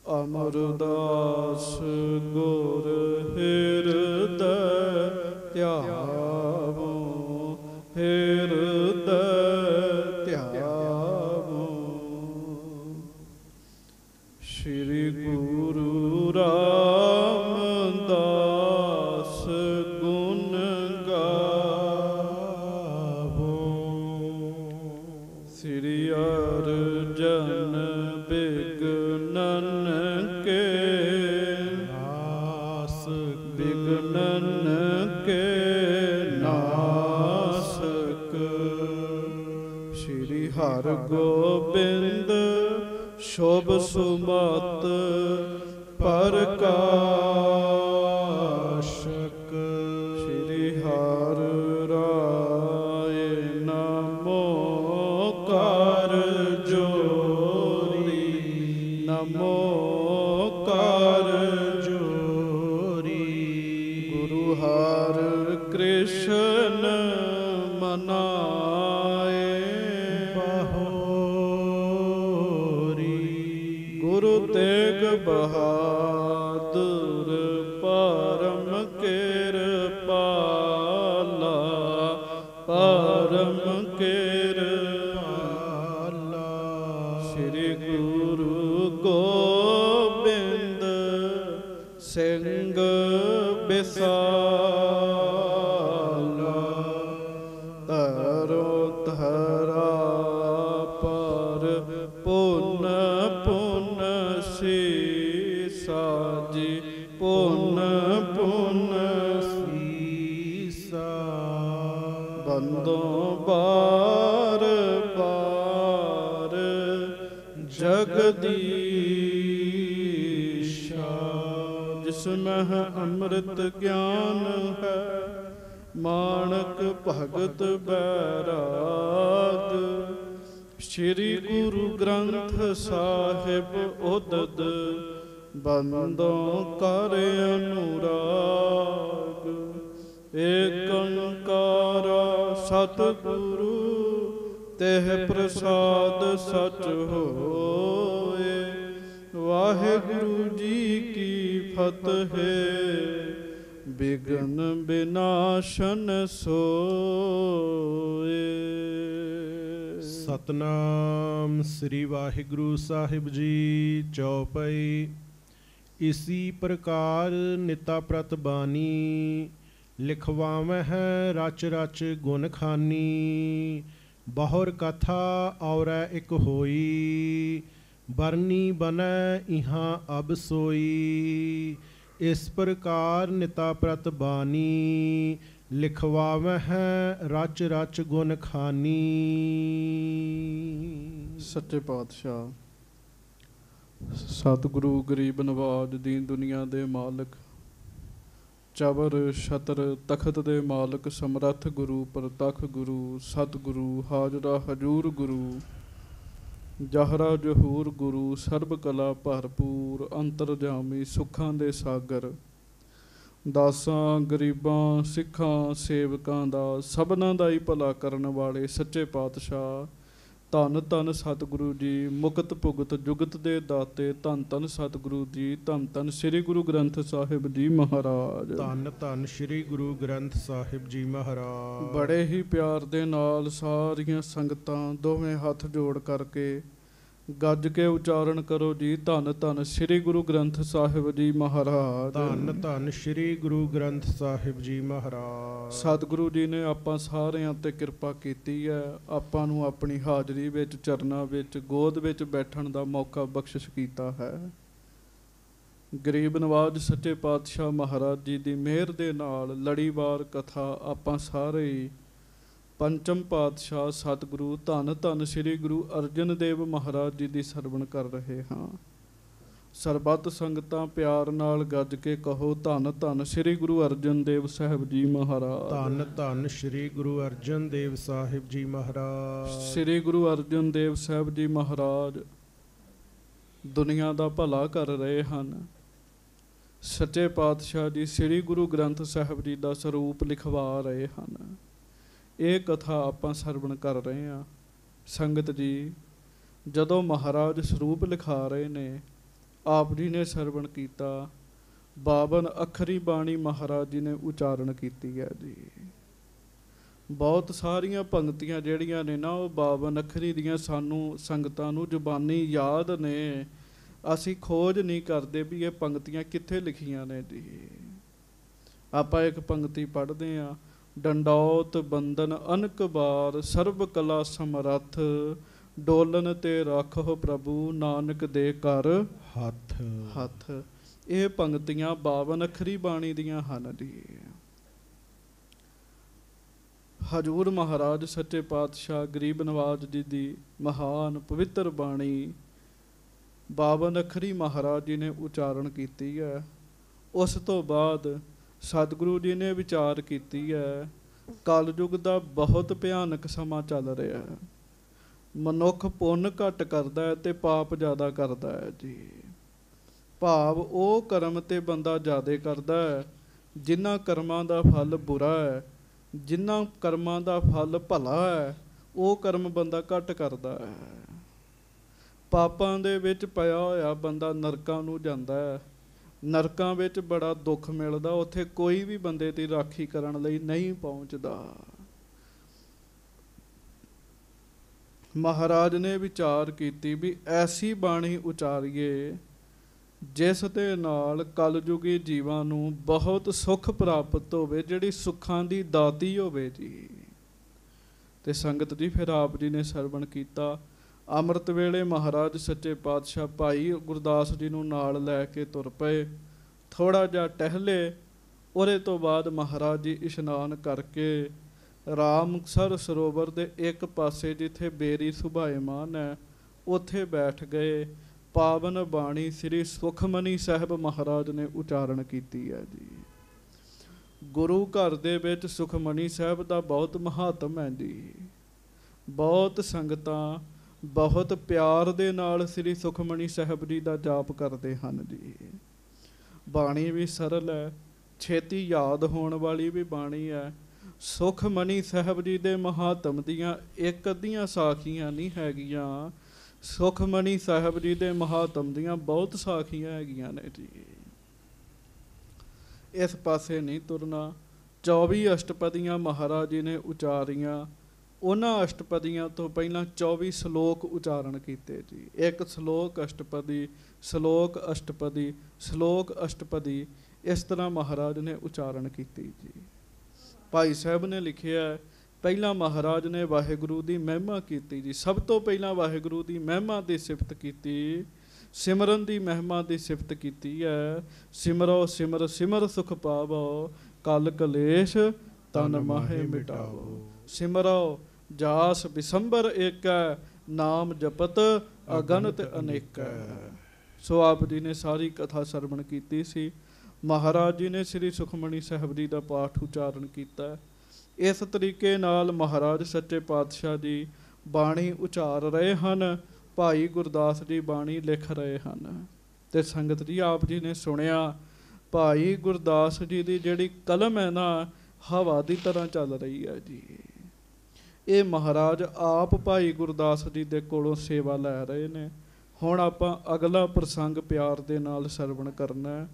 ਅਮਰਦਾਸ ਗੁਰ ਹਿਰਦੈ ਧਿਆਵੋ, ਹਿਰਦੈ ਧਿਆਵੋ। ਸ਼੍ਰੀ ਗੁਰੂ ਰਾਮਦਾਸ ਗੁਣ ਗਾਵੋ। ਸ੍ਰੀ ਅਰਜਨ ਬਿਗਨਨ ਕੇ ਨਾਸਕ, ਬਿਗਨਨ ਕੇ ਨਾਸਕ। ਸ਼੍ਰੀ ਹਰਿ ਗੋਬਿੰਦ ਸ਼ੁਭ ਸੁਮਤ ਪ੍ਰਕਾਸ਼ਕ। ਸ਼੍ਰੀ ਹਰਿ ਰਾਏ ਨਮੋ ਕਰ ਜੋਰੀ, ਨਮੋ ਕਰ ਜੋਰੀ। ਗੁਰੂ ਹਰਿ ਕ੍ਰਿਸ਼ਨ ਮਨਾਏ ਬਹੋਰੀ। ਗੁਰੂ ਤੇਗ ਬਹਾਦਰ ਪਰਮ ਕਿਰਪਾਲਾ, ਪਰਮ ਕਿਰਪਾਲਾ। ਸ੍ਰੀ ਗੁਰੂ ਗੋਬਿੰਦ ਸਿੰਘ ਬਿਸਾਲਾ, ਤਰੋ ਧਰਾ ਪਰ ਪੁਨ ਪੁਨ ਸੀਸਾ ਜੀ, ਪੁਨ ਪੁਨ ਸੀਸਾ। ਬੰਦੋਂ ਬਾਰ ਬਾਰ ਜਗਦੀਸ਼ਾ। ਜਿਸ ਮਹਿ ਅੰਮ੍ਰਿਤ ਗਿਆਨ ਹੈ, ਮਾਣਕ ਭਗਤ ਬੈਰਾਗ। ਸ਼੍ਰੀ ਗੁਰੂ ਗ੍ਰੰਥ ਸਾਹਿਬ ਉਦਦ, ਬੰਦੋਂ ਕਰ ਅਨੁਰਾਗ। ਏਕ ਓੰਕਾਰ ਸਤਿਗੁਰੂ, ਤਿਹ ਪ੍ਰਸਾਦ ਸਚ ਹੋਏ। ਵਾਹਿਗੁਰੂ ਜੀ ਕੀ ਫਤਿਹ। ਬਿਘਨ ਬਿਨਾਸ਼ਨ ਸੋਏ। ਸਤਨਾਮ ਸ੍ਰੀ ਵਾਹਿਗੁਰੂ ਸਾਹਿਬ ਜੀ। ਚੌਪਈ। ਇਸੀ ਪ੍ਰਕਾਰ ਨਿਤਾ ਪ੍ਰਤ ਬਾਣੀ, ਲਿਖਵਾਵਹਿ ਰਚ ਰਚ ਗੁਣ ਖਾਨੀ। ਬਹੁਰ ਕਥਾ ਔਰੈ ਇਕ ਹੋਈ, ਬਰਨੀ ਬਨੈ ਇਹਾਂ ਅਬ ਸੋਈ। ਇਸ ਪ੍ਰਕਾਰ ਨਿਤਾ ਪ੍ਰਤ ਬਾਣੀ, ਲਿਖਵਾਵਹਿ ਰਚ ਰਚ ਗੁਣ ਖਾਨੀ। ਸੱਚੇ ਪਾਤਸ਼ਾਹ ਸਤਿਗੁਰੂ ਗਰੀਬ ਨਵਾਜ ਦੀਨ ਦੁਨੀਆ ਦੇ ਮਾਲਕ, ਚਬਰ ਛਤਰ ਤਖਤ ਦੇ ਮਾਲਕ, ਸਮਰੱਥ ਗੁਰੂ ਪ੍ਰਤੱਖ ਗੁਰੂ ਸਤਿਗੁਰੂ, ਹਾਜ਼ਰਾ ਹਜੂਰ ਗੁਰੂ, ਜਹਰਾ ਜਹੂਰ ਗੁਰੂ, ਸਰਬ ਕਲਾ ਭਰਪੂਰ, ਅੰਤਰਜਾਮੀ ਸੁੱਖਾਂ ਦੇ ਸਾਗਰ, ਦਾਸਾਂ ਗਰੀਬਾਂ ਸਿੱਖਾਂ ਸੇਵਕਾਂ ਦਾ ਸਭਨਾਂ ਦਾ ਹੀ ਭਲਾ ਕਰਨ ਵਾਲੇ ਸੱਚੇ ਪਾਤਸ਼ਾਹ, ਧੰਨ ਧੰਨ ਸਤਿਗੁਰੂ ਜੀ, ਮੁਕਤ ਭੁਗਤ ਜੁਗਤ ਦੇ ਦਾਤੇ, ਧੰਨ ਧੰਨ ਸਤਿਗੁਰੂ ਜੀ, ਧੰਨ ਧੰਨ ਸ੍ਰੀ ਗੁਰੂ ਗ੍ਰੰਥ ਸਾਹਿਬ ਜੀ ਮਹਾਰਾਜ, ਧੰਨ ਧੰਨ ਸ੍ਰੀ ਗੁਰੂ ਗ੍ਰੰਥ ਸਾਹਿਬ ਜੀ ਮਹਾਰਾਜ। ਬੜੇ ਹੀ ਪਿਆਰ ਦੇ ਨਾਲ ਸਾਰੀਆਂ ਸੰਗਤਾਂ ਦੋਵੇਂ ਹੱਥ ਜੋੜ ਕਰਕੇ ਗੱਜ ਕੇ ਉਚਾਰਨ ਕਰੋ ਜੀ, ਧੰਨ ਧੰਨ ਸ੍ਰੀ ਗੁਰੂ ਗ੍ਰੰਥ ਸਾਹਿਬ ਜੀ ਮਹਾਰਾਜ। ਧੰਨ ਧੰਨ ਸ੍ਰੀ ਗੁਰੂ ਗ੍ਰੰਥ ਸਾਹਿਬ ਜੀ ਮਹਾਰਾਜ। ਸਤਿਗੁਰੂ ਜੀ ਨੇ ਆਪਾਂ ਸਾਰਿਆਂ ਤੇ ਕਿਰਪਾ ਕੀਤੀ ਹੈ, ਆਪਾਂ ਨੂੰ ਆਪਣੀ ਹਾਜ਼ਰੀ ਵਿੱਚ ਚਰਨਾਂ ਵਿੱਚ ਗੋਦ ਵਿੱਚ ਬੈਠਣ ਦਾ ਮੌਕਾ ਬਖਸ਼ਿਸ਼ ਕੀਤਾ ਹੈ। ਗਰੀਬ ਨਵਾਜ ਸੱਚੇ ਪਾਤਸ਼ਾਹ ਮਹਾਰਾਜ ਜੀ ਦੀ ਮਿਹਰ ਦੇ ਨਾਲ ਲੜੀਵਾਰ ਕਥਾ ਆਪਾਂ ਸਾਰੇ ਹੀ ਪੰਚਮ ਪਾਤਸ਼ਾਹ ਸਤਿਗੁਰੂ ਧੰਨ ਧੰਨ ਸ੍ਰੀ ਗੁਰੂ ਅਰਜਨ ਦੇਵ ਮਹਾਰਾਜ ਜੀ ਦੀ ਸਰਵਣ ਕਰ ਰਹੇ ਹਾਂ। ਸਰਬੱਤ ਸੰਗਤਾਂ ਪਿਆਰ ਨਾਲ ਗੱਜ ਕੇ ਕਹੋ, ਧੰਨ ਧੰਨ ਸ੍ਰੀ ਗੁਰੂ ਅਰਜਨ ਦੇਵ ਸਾਹਿਬ ਜੀ ਮਹਾਰਾਜ। ਧੰਨ ਧੰਨ ਸ੍ਰੀ ਗੁਰੂ ਅਰਜਨ ਦੇਵ ਸਾਹਿਬ ਜੀ ਮਹਾਰਾਜ। ਸ੍ਰੀ ਗੁਰੂ ਅਰਜਨ ਦੇਵ ਸਾਹਿਬ ਜੀ ਮਹਾਰਾਜ ਦੁਨੀਆ ਦਾ ਭਲਾ ਕਰ ਰਹੇ ਹਨ। ਸੱਚੇ ਪਾਤਸ਼ਾਹ ਜੀ ਸ੍ਰੀ ਗੁਰੂ ਗ੍ਰੰਥ ਸਾਹਿਬ ਜੀ ਦਾ ਸਰੂਪ ਲਿਖਵਾ ਰਹੇ ਹਨ। ਇਹ ਕਥਾ ਆਪਾਂ ਸਰਵਣ ਕਰ ਰਹੇ ਹਾਂ। ਸੰਗਤ ਜੀ, ਜਦੋਂ ਮਹਾਰਾਜ ਸਰੂਪ ਲਿਖਾ ਰਹੇ ਨੇ, ਆਪ ਜੀ ਨੇ ਸਰਵਣ ਕੀਤਾ। 52 ਅੱਖਰੀ ਬਾਣੀ ਮਹਾਰਾਜ ਜੀ ਨੇ ਉਚਾਰਨ ਕੀਤੀ ਹੈ ਜੀ। ਬਹੁਤ ਸਾਰੀਆਂ ਪੰਗਤੀਆਂ ਜਿਹੜੀਆਂ ਨੇ ਨਾ ਉਹ 52 ਅੱਖਰੀ ਦੀਆਂ ਸਾਨੂੰ ਸੰਗਤਾਂ ਨੂੰ ਜ਼ੁਬਾਨੀ ਯਾਦ ਨੇ। ਅਸੀਂ ਖੋਜ ਨਹੀਂ ਕਰਦੇ ਵੀ ਇਹ ਪੰਗਤੀਆਂ ਕਿੱਥੇ ਲਿਖੀਆਂ ਨੇ ਜੀ। ਆਪਾਂ ਇੱਕ ਪੰਗਤੀ ਪੜ੍ਹਦੇ ਹਾਂ, ਡੰਡੌਤ ਬੰਦਨ ਅਨਕ ਬਾਰ ਸਰਬ ਕਲਾ ਸਮਰੱਥ, ਡੋਲਨ ਤੇ ਰੱਖੋ ਪ੍ਰਭੂ ਨਾਨਕ ਦੇ ਕਰ ਹੱਥ ਹੱਥ। ਇਹ ਪੰਗਤੀਆਂ 52 ਅੱਖਰੀ ਬਾਣੀ ਦੀਆਂ ਹਨ ਜੀ। ਹਜ਼ੂਰ ਮਹਾਰਾਜ ਸੱਚੇ ਪਾਤਸ਼ਾਹ ਗਰੀਬ ਨਵਾਜ਼ ਜੀ ਦੀ ਮਹਾਨ ਪਵਿੱਤਰ ਬਾਣੀ 52 ਅੱਖਰੀ ਮਹਾਰਾਜ ਜੀ ਨੇ ਉਚਾਰਨ ਕੀਤੀ ਹੈ। ਉਸ ਤੋਂ ਬਾਅਦ ਸਤਿਗੁਰੂ ਜੀ ਨੇ ਵਿਚਾਰ ਕੀਤੀ ਹੈ, ਕਲਯੁਗ ਦਾ ਬਹੁਤ ਭਿਆਨਕ ਸਮਾਂ ਚੱਲ ਰਿਹਾ ਹੈ। ਮਨੁੱਖ ਪੁੰਨ ਘੱਟ ਕਰਦਾ ਹੈ ਤੇ ਪਾਪ ਜ਼ਿਆਦਾ ਕਰਦਾ ਹੈ ਜੀ। ਭਾਵ ਉਹ ਕਰਮ ਤੇ ਬੰਦਾ ਜ਼ਿਆਦਾ ਕਰਦਾ ਹੈ ਜਿਨ੍ਹਾਂ ਕਰਮਾਂ ਦਾ ਫਲ ਬੁਰਾ ਹੈ, ਜਿਨ੍ਹਾਂ ਕਰਮਾਂ ਦਾ ਫਲ ਭਲਾ ਹੈ ਉਹ ਕਰਮ ਬੰਦਾ ਘੱਟ ਕਰਦਾ ਹੈ। ਪਾਪਾਂ ਦੇ ਵਿੱਚ ਪਿਆ ਹੋਇਆ ਬੰਦਾ ਨਰਕਾਂ ਨੂੰ ਜਾਂਦਾ ਹੈ। ਨਰਕਾਂ ਵਿੱਚ ਬੜਾ ਦੁੱਖ ਮਿਲਦਾ, ਉੱਥੇ ਕੋਈ ਵੀ ਬੰਦੇ ਦੀ ਰਾਖੀ ਕਰਨ ਲਈ ਨਹੀਂ ਪਹੁੰਚਦਾ। ਮਹਾਰਾਜ ਨੇ ਵਿਚਾਰ ਕੀਤੀ ਵੀ ਐਸੀ ਬਾਣੀ ਉਚਾਰੀਏ ਜਿਸ ਦੇ ਨਾਲ ਕਲਯੁਗੀ ਜੀਵਾਂ ਨੂੰ ਬਹੁਤ ਸੁੱਖ ਪ੍ਰਾਪਤ ਹੋਵੇ, ਜਿਹੜੀ ਸੁੱਖਾਂ ਦੀ ਦਾਤੀ ਹੋਵੇ ਜੀ। ਤੇ ਸੰਗਤ ਜੀ ਫਿਰ ਆਪ ਜੀ ਨੇ ਸਰਵਣ ਕੀਤਾ। ਅੰਮ੍ਰਿਤ ਵੇਲੇ ਮਹਾਰਾਜ ਸੱਚੇ ਪਾਤਸ਼ਾਹ ਭਾਈ ਗੁਰਦਾਸ ਜੀ ਨੂੰ ਨਾਲ ਲੈ ਕੇ ਤੁਰ ਪਏ। ਥੋੜ੍ਹਾ ਜਿਹਾ ਟਹਿਲੇ, ਉਹਦੇ ਤੋਂ ਬਾਅਦ ਮਹਾਰਾਜ ਜੀ ਇਸ਼ਨਾਨ ਕਰਕੇ ਰਾਮਸਰ ਸਰੋਵਰ ਦੇ ਇੱਕ ਪਾਸੇ ਜਿੱਥੇ ਬੇਰੀ ਸੁਭਾਏਮਾਨ ਹੈ ਉੱਥੇ ਬੈਠ ਗਏ। ਪਾਵਨ ਬਾਣੀ ਸ੍ਰੀ ਸੁਖਮਨੀ ਸਾਹਿਬ ਮਹਾਰਾਜ ਨੇ ਉਚਾਰਨ ਕੀਤੀ ਹੈ ਜੀ। ਗੁਰੂ ਘਰ ਦੇ ਵਿੱਚ ਸੁਖਮਨੀ ਸਾਹਿਬ ਦਾ ਬਹੁਤ ਮਹਾਤਮ ਹੈ ਜੀ। ਬਹੁਤ ਸੰਗਤਾਂ ਬਹੁਤ ਪਿਆਰ ਦੇ ਨਾਲ ਸ੍ਰੀ ਸੁਖਮਨੀ ਸਾਹਿਬ ਜੀ ਦਾ ਜਾਪ ਕਰਦੇ ਹਨ ਜੀ। ਬਾਣੀ ਵੀ ਸਰਲ ਹੈ, ਛੇਤੀ ਯਾਦ ਹੋਣ ਵਾਲੀ ਵੀ ਬਾਣੀ ਹੈ। ਸੁਖਮਨੀ ਸਾਹਿਬ ਜੀ ਦੇ ਮਹਾਤਮ ਦੀਆਂ ਇੱਕ ਅੱਧੀਆਂ ਸਾਖੀਆਂ ਨਹੀਂ ਹੈਗੀਆਂ, ਸੁਖਮਨੀ ਸਾਹਿਬ ਜੀ ਦੇ ਮਹਾਤਮ ਦੀਆਂ ਬਹੁਤ ਸਾਖੀਆਂ ਹੈਗੀਆਂ ਨੇ ਜੀ। ਇਸ ਪਾਸੇ ਨਹੀਂ ਤੁਰਨਾ। 24 ਅਸ਼ਟਪਦੀਆਂ ਮਹਾਰਾਜ ਜੀ ਨੇ ਉਚਾਰੀਆਂ। ਉਹਨਾਂ ਅਸ਼ਟਪਦੀਆਂ ਤੋਂ ਪਹਿਲਾਂ 24 ਸ਼ਲੋਕ ਉਚਾਰਨ ਕੀਤੇ ਜੀ। ਇੱਕ ਸ਼ਲੋਕ ਅਸ਼ਟਪਦੀ, ਸ਼ਲੋਕ ਅਸ਼ਟਪਦੀ, ਸ਼ਲੋਕ ਅਸ਼ਟਪਦੀ, ਇਸ ਤਰ੍ਹਾਂ ਮਹਾਰਾਜ ਨੇ ਉਚਾਰਨ ਕੀਤੀ ਜੀ। ਭਾਈ ਸਾਹਿਬ ਨੇ ਲਿਖਿਆ, ਪਹਿਲਾਂ ਮਹਾਰਾਜ ਨੇ ਵਾਹਿਗੁਰੂ ਦੀ ਮਹਿਮਾ ਕੀਤੀ ਜੀ। ਸਭ ਤੋਂ ਪਹਿਲਾਂ ਵਾਹਿਗੁਰੂ ਦੀ ਮਹਿਮਾ ਦੀ ਸਿਫਤ ਕੀਤੀ, ਸਿਮਰਨ ਦੀ ਮਹਿਮਾ ਦੀ ਸਿਫਤ ਕੀਤੀ ਹੈ। ਸਿਮਰੋ ਸਿਮਰ ਸਿਮਰ ਸੁਖ ਪਾਵੋ, ਕਲ ਕਲੇਸ਼ ਤਨ ਮਾਹੇ ਮਿਟਾਵੋ। ਸਿਮਰੋ ਜਾਸ ਬਿਸੰਬਰ ਏਕੈ, ਨਾਮ ਜਪਤ ਅਗਨਤ ਅਨੇਕੈ। ਸੋ ਆਪ ਜੀ ਨੇ ਸਾਰੀ ਕਥਾ ਸਰਵਣ ਕੀਤੀ ਸੀ। ਮਹਾਰਾਜ ਜੀ ਨੇ ਸ੍ਰੀ ਸੁਖਮਨੀ ਸਾਹਿਬ ਜੀ ਦਾ ਪਾਠ ਉਚਾਰਨ ਕੀਤਾ। ਇਸ ਤਰੀਕੇ ਨਾਲ ਮਹਾਰਾਜ ਸੱਚੇ ਪਾਤਸ਼ਾਹ ਜੀ ਬਾਣੀ ਉਚਾਰ ਰਹੇ ਹਨ। ਭਾਈ ਗੁਰਦਾਸ ਜੀ ਬਾਣੀ ਲਿਖ ਰਹੇ ਹਨ। ਤੇ ਸੰਗਤ ਜੀ ਆਪ ਜੀ ਨੇ ਸੁਣਿਆ, ਭਾਈ ਗੁਰਦਾਸ ਜੀ ਦੀ ਜਿਹੜੀ ਕਲਮ ਹੈ ਨਾ, ਹਵਾ ਦੀ ਤਰ੍ਹਾਂ ਚੱਲ ਰਹੀ ਹੈ ਜੀ। ਇਹ ਮਹਾਰਾਜ ਆਪ ਭਾਈ ਗੁਰਦਾਸ ਜੀ ਦੇ ਕੋਲੋਂ ਸੇਵਾ ਲੈ ਰਹੇ ਨੇ। ਹੁਣ ਆਪਾਂ ਅਗਲਾ ਪ੍ਰਸੰਗ ਪਿਆਰ ਦੇ ਨਾਲ ਸਰਵਣ ਕਰਨਾ।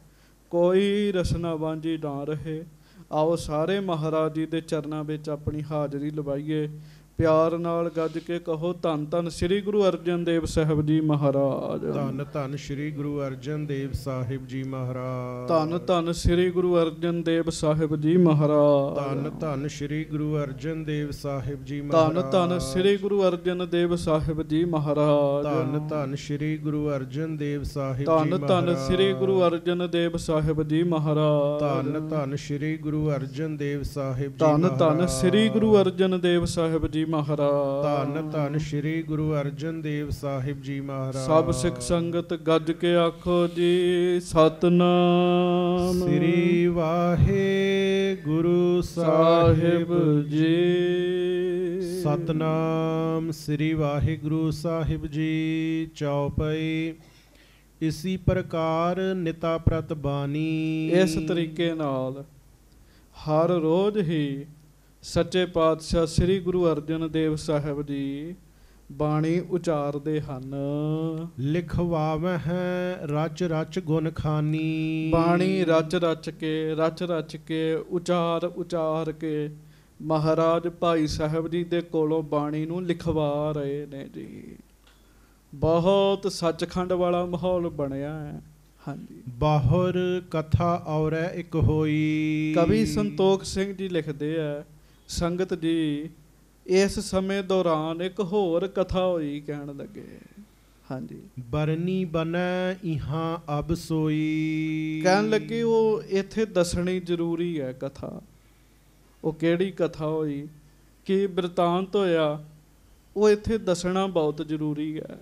ਕੋਈ ਰਸਨਾ ਵਾਂਝੀ ਨਾ ਰਹੇ। ਆਓ ਸਾਰੇ ਮਹਾਰਾਜ ਜੀ ਦੇ ਚਰਨਾਂ ਵਿੱਚ ਆਪਣੀ ਹਾਜ਼ਰੀ ਲਵਾਈਏ। ਪਿਆਰ ਨਾਲ ਗੱਜ ਕੇ ਕਹੋ, ਧੰਨ ਧੰਨ ਸ੍ਰੀ ਗੁਰੂ ਅਰਜਨ ਦੇਵ ਸਾਹਿਬ ਜੀ ਮਹਾਰਾਜ। ਧੰਨ ਧੰਨ ਸ੍ਰੀ ਗੁਰੂ ਅਰਜਨ ਦੇਵ ਸਾਹਿਬ ਜੀ ਮਹਾਰਾਜ। ਧੰਨ ਧੰਨ ਸ੍ਰੀ ਗੁਰੂ ਅਰਜਨ ਦੇਵ ਸਾਹਿਬ ਜੀ ਮਹਾਰਾਜ। ਧੰਨ ਧੰਨ ਸ੍ਰੀ ਗੁਰੂ ਅਰਜਨ ਦੇਵ ਸਾਹਿਬ ਜੀ ਮਹਾਰਾਜ। ਧੰਨ ਧੰਨ ਸ੍ਰੀ ਗੁਰੂ ਅਰਜਨ ਦੇਵ ਸਾਹਿਬ ਜੀ ਮਹਾਰਾਜ। ਧੰਨ ਧੰਨ ਸ੍ਰੀ ਗੁਰੂ ਅਰਜਨ ਦੇਵ ਸਾਹਿਬ ਜੀ ਧੰਨ ਧੰਨ ਸ੍ਰੀ ਗੁਰੂ ਅਰਜਨ ਦੇਵ ਸਾਹਿਬ ਜੀ ਮਹਾਰਾਜ। ਧੰਨ ਧੰਨ ਸ੍ਰੀ ਗੁਰੂ ਅਰਜਨ ਦੇਵ ਸਾਹਿਬ ਜੀ ਧੰਨ ਧੰਨ ਸ੍ਰੀ ਗੁਰੂ ਅਰਜਨ ਦੇਵ ਸਾਹਿਬ ਜੀ ਮਹਾਰਾਜ। ਧੰਨ ਧੰਨ ਸ੍ਰੀ ਗੁਰੂ ਅਰਜਨ ਦੇਵ ਸਾਹਿਬ ਜੀ ਮਹਾਰਾਜ। ਸਭ ਸਿੱਖ ਸੰਗਤ ਗੱਜ ਕੇ ਆਖੋ ਜੀ, ਸਤਨਾਮ ਸ੍ਰੀ ਵਾਹਿਗੁਰੂ ਸਾਹਿਬ ਜੀ। ਸਤਨਾਮ ਸ੍ਰੀ ਵਾਹਿਗੁਰੂ ਸਾਹਿਬ ਜੀ। ਚੌਪਈ। ਇਸੀ ਪ੍ਰਕਾਰ ਨਿਤਾ ਪ੍ਰਤ ਬਾਣੀ। ਇਸ ਤਰੀਕੇ ਨਾਲ ਹਰ ਰੋਜ਼ ਹੀ ਸੱਚੇ ਪਾਤਸ਼ਾਹ ਸ੍ਰੀ ਗੁਰੂ ਅਰਜਨ ਦੇਵ ਸਾਹਿਬ ਜੀ ਬਾਣੀ ਉਚਾਰਦੇ ਹਨ। ਲਿਖਵਾਵਹਿ ਰਚ ਰਚ ਗੁਣ ਖਾਨੀ। ਬਾਣੀ ਰਚ ਰਚ ਕੇ ਉਚਾਰ ਕੇ ਮਹਾਰਾਜ ਭਾਈ ਸਾਹਿਬ ਜੀ ਦੇ ਕੋਲੋਂ ਬਾਣੀ ਨੂੰ ਲਿਖਵਾ ਰਹੇ ਨੇ ਜੀ। ਬਹੁਤ ਸੱਚਖੰਡ ਵਾਲਾ ਮਾਹੌਲ ਬਣਿਆ ਹੈ। ਹਾਂਜੀ। ਬਾਹਰ ਕਥਾ ਔਰੈ ਇੱਕ ਹੋਈ। ਕਵੀ ਸੰਤੋਖ ਸਿੰਘ ਜੀ ਲਿਖਦੇ ਆ, ਸੰਗਤ ਜੀ ਇਸ ਸਮੇਂ ਦੌਰਾਨ ਇੱਕ ਹੋਰ ਕਥਾ ਹੋਈ ਕਹਿਣ ਲੱਗੇ। ਹਾਂਜੀ। ਬਰਨੀ ਬਨੈ ਇਹਾਂ ਅਬ ਸੋਈ। ਕਹਿਣ ਲੱਗੇ ਉਹ ਇੱਥੇ ਦੱਸਣੀ ਜ਼ਰੂਰੀ ਹੈ ਕਥਾ। ਉਹ ਕਿਹੜੀ ਕਥਾ ਹੋਈ, ਕੀ ਬਿਰਤਾਂਤ ਹੋਇਆ, ਉਹ ਇੱਥੇ ਦੱਸਣਾ ਬਹੁਤ ਜ਼ਰੂਰੀ ਹੈ।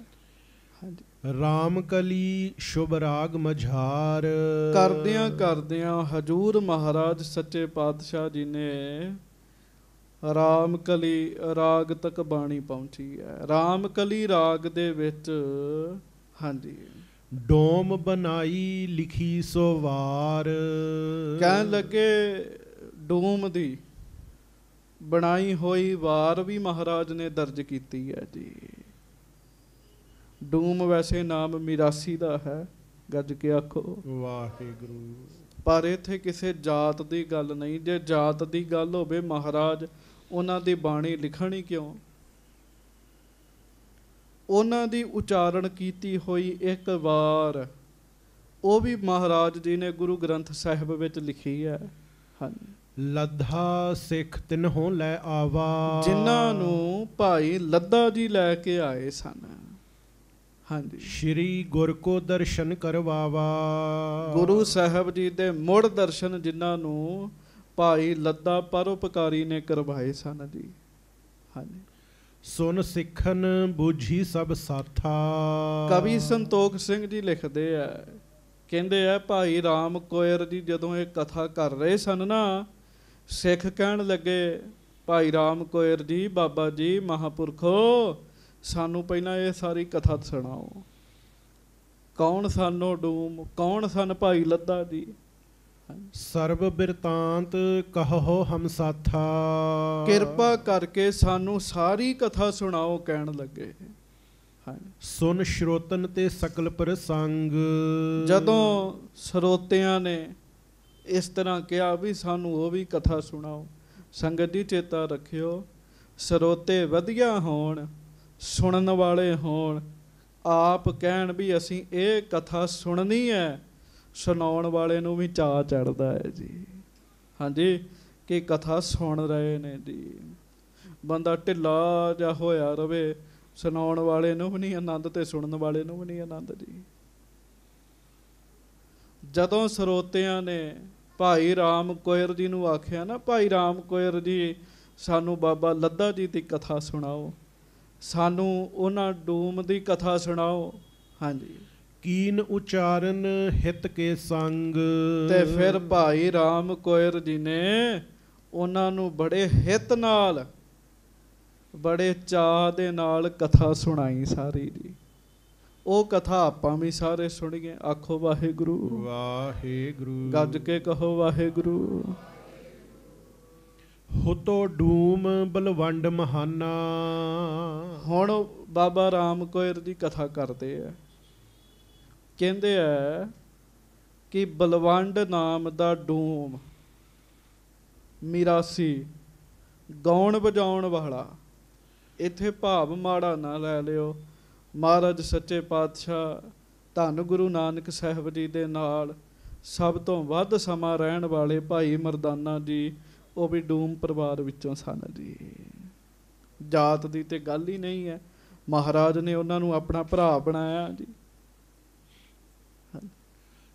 ਹਾਂਜੀ। ਰਾਮ ਕਲੀ ਸ਼ੁਭ ਰਾਗ ਮਝਾਰ। ਕਰਦਿਆਂ ਹਜੂਰ ਮਹਾਰਾਜ ਸੱਚੇ ਪਾਤਸ਼ਾਹ ਜੀ ਨੇ ਰਾਮ ਕਲੀ ਰਾਗ ਤੱਕ ਬਾਣੀ ਪਹੁੰਚੀ ਹੈ। ਰਾਮ ਕਲੀ ਰਾਗ ਦੇ ਵਿੱਚ ਹਾਂਜੀ ਡੋਮ ਬਣਾਈ ਲਿਖੀ ਸੋ ਵਾਰ। ਕਹਿਣ ਲੱਗੇ ਡੂਮ ਦੀ ਬਣਾਈ ਹੋਈ ਵਾਰ ਵੀ ਮਹਾਰਾਜ ਨੇ ਦਰਜ ਕੀਤੀ ਹੈ ਜੀ। ਡੂਮ ਵੈਸੇ ਨਾਮ ਮਿਰਾਸੀ ਦਾ ਹੈ, ਗੱਜ ਕੇ ਆਖੋ ਵਾਹਿਗੁਰੂ। ਪਰ ਇੱਥੇ ਕਿਸੇ ਜਾਤ ਦੀ ਗੱਲ ਨਹੀਂ। ਜੇ ਜਾਤ ਦੀ ਗੱਲ ਹੋਵੇ ਮਹਾਰਾਜ ਉਹਨਾਂ ਦੀ ਬਾਣੀ ਲਿਖਣ ਹੀ ਕਿਉਂ। ਉਹਨਾਂ ਦੀ ਉਚਾਰਨ ਕੀਤੀ ਹੋਈ ਇੱਕ ਵਾਰ ਉਹ ਵੀ ਮਹਾਰਾਜ ਜੀ ਨੇ ਗੁਰੂ ਗ੍ਰੰਥ ਸਾਹਿਬ ਵਿੱਚ ਲਿਖੀ ਹੈ। ਹਾਂਜੀ। ਲੱਧਾ ਸਿੱਖ ਤਿਨਹੋਂ ਲੈ ਆਵਾ। ਜਿਨ੍ਹਾਂ ਨੂੰ ਭਾਈ ਲੱਧਾ ਜੀ ਲੈ ਕੇ ਆਏ ਸਨ। ਹਾਂਜੀ। ਸ਼੍ਰੀ ਗੁਰ ਕੋ ਦਰਸ਼ਨ ਕਰਵਾਵਾ। ਗੁਰੂ ਸਾਹਿਬ ਜੀ ਦੇ ਮੁੜ ਦਰਸ਼ਨ ਜਿਨ੍ਹਾਂ ਨੂੰ ਭਾਈ ਲੱਧਾ ਪਰਉਪਕਾਰੀ ਨੇ ਕਰਵਾਏ ਸਨ ਜੀ। ਹਾਂਜੀ। ਸੁਨ ਸਿੱਖਨ ਬੁਝੀ ਸਭ ਸਾਥਾ। ਕਵੀ ਸੰਤੋਖ ਸਿੰਘ ਜੀ ਲਿਖਦੇ ਆ, ਕਹਿੰਦੇ ਆ ਭਾਈ ਰਾਮ ਕੋਇਰ ਜੀ ਜਦੋਂ ਇਹ ਕਥਾ ਕਰ ਰਹੇ ਸਨ ਨਾ, ਸਿੱਖ ਕਹਿਣ ਲੱਗੇ ਭਾਈ ਰਾਮ ਕੋਇਰ ਜੀ, ਬਾਬਾ ਜੀ ਮਹਾਂਪੁਰਖੋ ਸਾਨੂੰ ਪਹਿਲਾਂ ਇਹ ਸਾਰੀ ਕਥਾ ਸੁਣਾਓ। ਕੌਣ ਸਨ ਉਹ ਡੂਮ, ਕੌਣ ਸਨ ਭਾਈ ਲੱਧਾ ਜੀ। ਸਰਬ ਬਿਰਤਾਂਤ ਕਹੋ ਹਮ ਸਾਥਾ। ਕਿਰਪਾ ਕਰਕੇ ਸਾਨੂੰ ਸਾਰੀ ਕਥਾ ਸੁਣਾਓ ਕਹਿਣ ਲੱਗੇ। ਸੁਨ ਸ਼ਰੋਤਨ ਤੇ ਸਕਲ ਪ੍ਰਸੰਗ। ਜਦੋਂ ਸਰੋਤਿਆਂ ਨੇ ਇਸ ਤਰ੍ਹਾਂ ਕਿਹਾ ਵੀ ਸਾਨੂੰ ਉਹ ਵੀ ਕਥਾ ਸੁਣਾਓ। ਸੰਗਤ ਜੀ ਚੇਤਾ ਰੱਖਿਓ, ਸਰੋਤੇ ਵਧੀਆ ਹੋਣ, ਸੁਣਨ ਵਾਲੇ ਹੋਣ, ਆਪ ਕਹਿਣ ਵੀ ਅਸੀਂ ਇਹ ਕਥਾ ਸੁਣਨੀ ਹੈ, ਸੁਣਾਉਣ ਵਾਲੇ ਨੂੰ ਵੀ ਚਾਅ ਚੜ੍ਹਦਾ ਹੈ ਜੀ। ਹਾਂਜੀ, ਕਿ ਕਥਾ ਸੁਣ ਰਹੇ ਨੇ ਜੀ। ਬੰਦਾ ਢਿੱਲਾ ਜਿਹਾ ਹੋਇਆ ਰਵੇ, ਸੁਣਾਉਣ ਵਾਲੇ ਨੂੰ ਵੀ ਨਹੀਂ ਆਨੰਦ ਤੇ ਸੁਣਨ ਵਾਲੇ ਨੂੰ ਵੀ ਨਹੀਂ ਆਨੰਦ ਜੀ। ਜਦੋਂ ਸਰੋਤਿਆਂ ਨੇ ਭਾਈ ਰਾਮ ਕੋਇਰ ਜੀ ਨੂੰ ਆਖਿਆ ਨਾ, ਭਾਈ ਰਾਮ ਕੋਇਰ ਜੀ ਸਾਨੂੰ ਬਾਬਾ ਲੱਧਾ ਜੀ ਦੀ ਕਥਾ ਸੁਣਾਓ, ਸਾਨੂੰ ਉਹਨਾਂ ਡੂਮ ਦੀ ਕਥਾ ਸੁਣਾਓ। ਹਾਂਜੀ। ਕੀਨ ਉਚਾਰਨ ਹਿਤ ਕੇ ਸੰਗ। ਤੇ ਫਿਰ ਭਾਈ ਰਾਮ ਕੋਇਰ ਜੀ ਨੇ ਉਹਨਾਂ ਨੂੰ ਬੜੇ ਹਿੱਤ ਨਾਲ, ਬੜੇ ਚਾਅ ਦੇ ਨਾਲ ਕਥਾ ਸੁਣਾਈ ਸਾਰੀ ਜੀ। ਉਹ ਕਥਾ ਆਪਾਂ ਵੀ ਸਾਰੇ ਸੁਣੀਏ। ਆਖੋ ਵਾਹਿਗੁਰੂ ਵਾਹਿਗੁਰੂ। ਗੱਜ ਕੇ ਕਹੋ ਵਾਹਿਗੁਰੂ। ਹੁਤੋ ਡੂਮ ਬਲਵੰਡ ਮਹਾਨਾ। ਹੁਣ ਬਾਬਾ ਰਾਮ ਕੋਇਰ ਜੀ ਕਥਾ ਕਰਦੇ ਆ, ਕਹਿੰਦੇ ਆ ਕਿ ਬਲਵੰਡ ਨਾਮ ਦਾ ਡੂਮ ਮਿਰਾਸੀ ਗਾਉਣ ਵਜਾਉਣ ਵਾਲਾ, ਇੱਥੇ ਭਾਵ ਮਾੜਾ ਨਾ ਲੈ ਲਿਓ। ਮਹਾਰਾਜ ਸੱਚੇ ਪਾਤਸ਼ਾਹ ਧੰਨ ਗੁਰੂ ਨਾਨਕ ਸਾਹਿਬ ਜੀ ਦੇ ਨਾਲ ਸਭ ਤੋਂ ਵੱਧ ਸਮਾਂ ਰਹਿਣ ਵਾਲੇ ਭਾਈ ਮਰਦਾਨਾ ਜੀ, ਉਹ ਵੀ ਡੂਮ ਪਰਿਵਾਰ ਵਿੱਚੋਂ ਸਨ ਜੀ। ਜਾਤ ਦੀ ਤੇ ਗੱਲ ਹੀ ਨਹੀਂ ਹੈ। ਮਹਾਰਾਜ ਨੇ ਉਹਨਾਂ ਨੂੰ ਆਪਣਾ ਭਰਾ ਬਣਾਇਆ ਜੀ।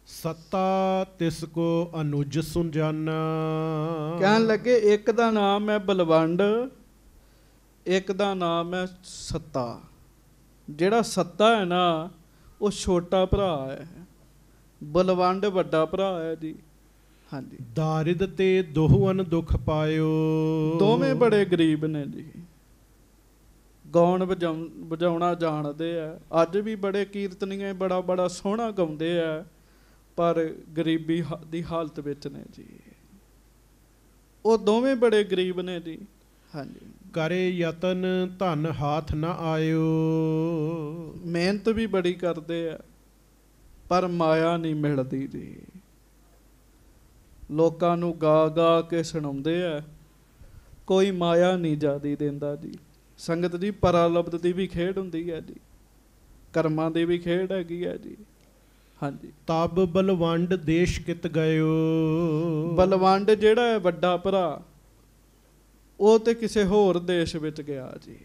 ਸੱਤਾ ਤਿਸ ਕੋ ਅਨੁਜ ਸੁਨਜਾਨਾ। ਕਹਿਣ ਲੱਗੇ ਇੱਕ ਦਾ ਨਾਮ ਹੈ ਬਲਵੰਡ, ਇੱਕ ਦਾ ਨਾਮ ਹੈ ਸੱਤਾ। ਜਿਹੜਾ ਸੱਤਾ ਹੈ ਨਾ ਉਹ ਛੋਟਾ ਭਰਾ ਹੈ, ਬਲਵੰਡ ਵੱਡਾ ਭਰਾ ਹੈ ਜੀ। ਹਾਂਜੀ। ਦਾਰਿਦ ਤੇ ਦੋਹਨ ਦੁੱਖ ਪਾਇਓ। ਦੋਵੇਂ ਬੜੇ ਗਰੀਬ ਨੇ ਜੀ। ਗਾਉਣ ਵਜਾਉਣਾ ਜਾਣਦੇ ਆ, ਅੱਜ ਵੀ ਬੜੇ ਕੀਰਤਨੀਏ ਬੜਾ ਬੜਾ ਸੋਹਣਾ ਗਾਉਂਦੇ ਆ, ਪਰ ਗਰੀਬੀ ਦੀ ਹਾਲਤ ਵਿੱਚ ਨੇ ਜੀ। ਉਹ ਦੋਵੇਂ ਬੜੇ ਗਰੀਬ ਨੇ ਜੀ। ਹਾਂਜੀ। करे यतन धन हाथ न आयो। ਮਿਹਨਤ ਵੀ ਬੜੀ ਕਰਦੇ ਆ ਪਰ ਮਾਇਆ ਨਹੀਂ ਮਿਲਦੀ ਜੀ। ਲੋਕਾਂ ਨੂੰ ਗਾ ਗਾ ਕੇ ਸੁਣਾਉਂਦੇ ਆ, ਕੋਈ ਮਾਇਆ ਨਹੀਂ ਜਾਦੀ ਦਿੰਦਾ ਜੀ। ਸੰਗਤ ਜੀ ਪਰਾਲਬਧ ਦੀ ਵੀ ਖੇਡ ਹੁੰਦੀ ਹੈ ਜੀ, ਕਰਮਾਂ ਦੀ ਵੀ ਖੇਡ ਹੈਗੀ ਹੈ ਜੀ। ਹਾਂਜੀ। तब बलवंड देश कित गयो। ਬਲਵੰਡ ਜਿਹੜਾ ਹੈ ਵੱਡਾ ਭਰਾ, ਉਹ ਤੇ ਕਿਸੇ ਹੋਰ ਦੇਸ਼ ਵਿੱਚ ਗਿਆ ਜੀ।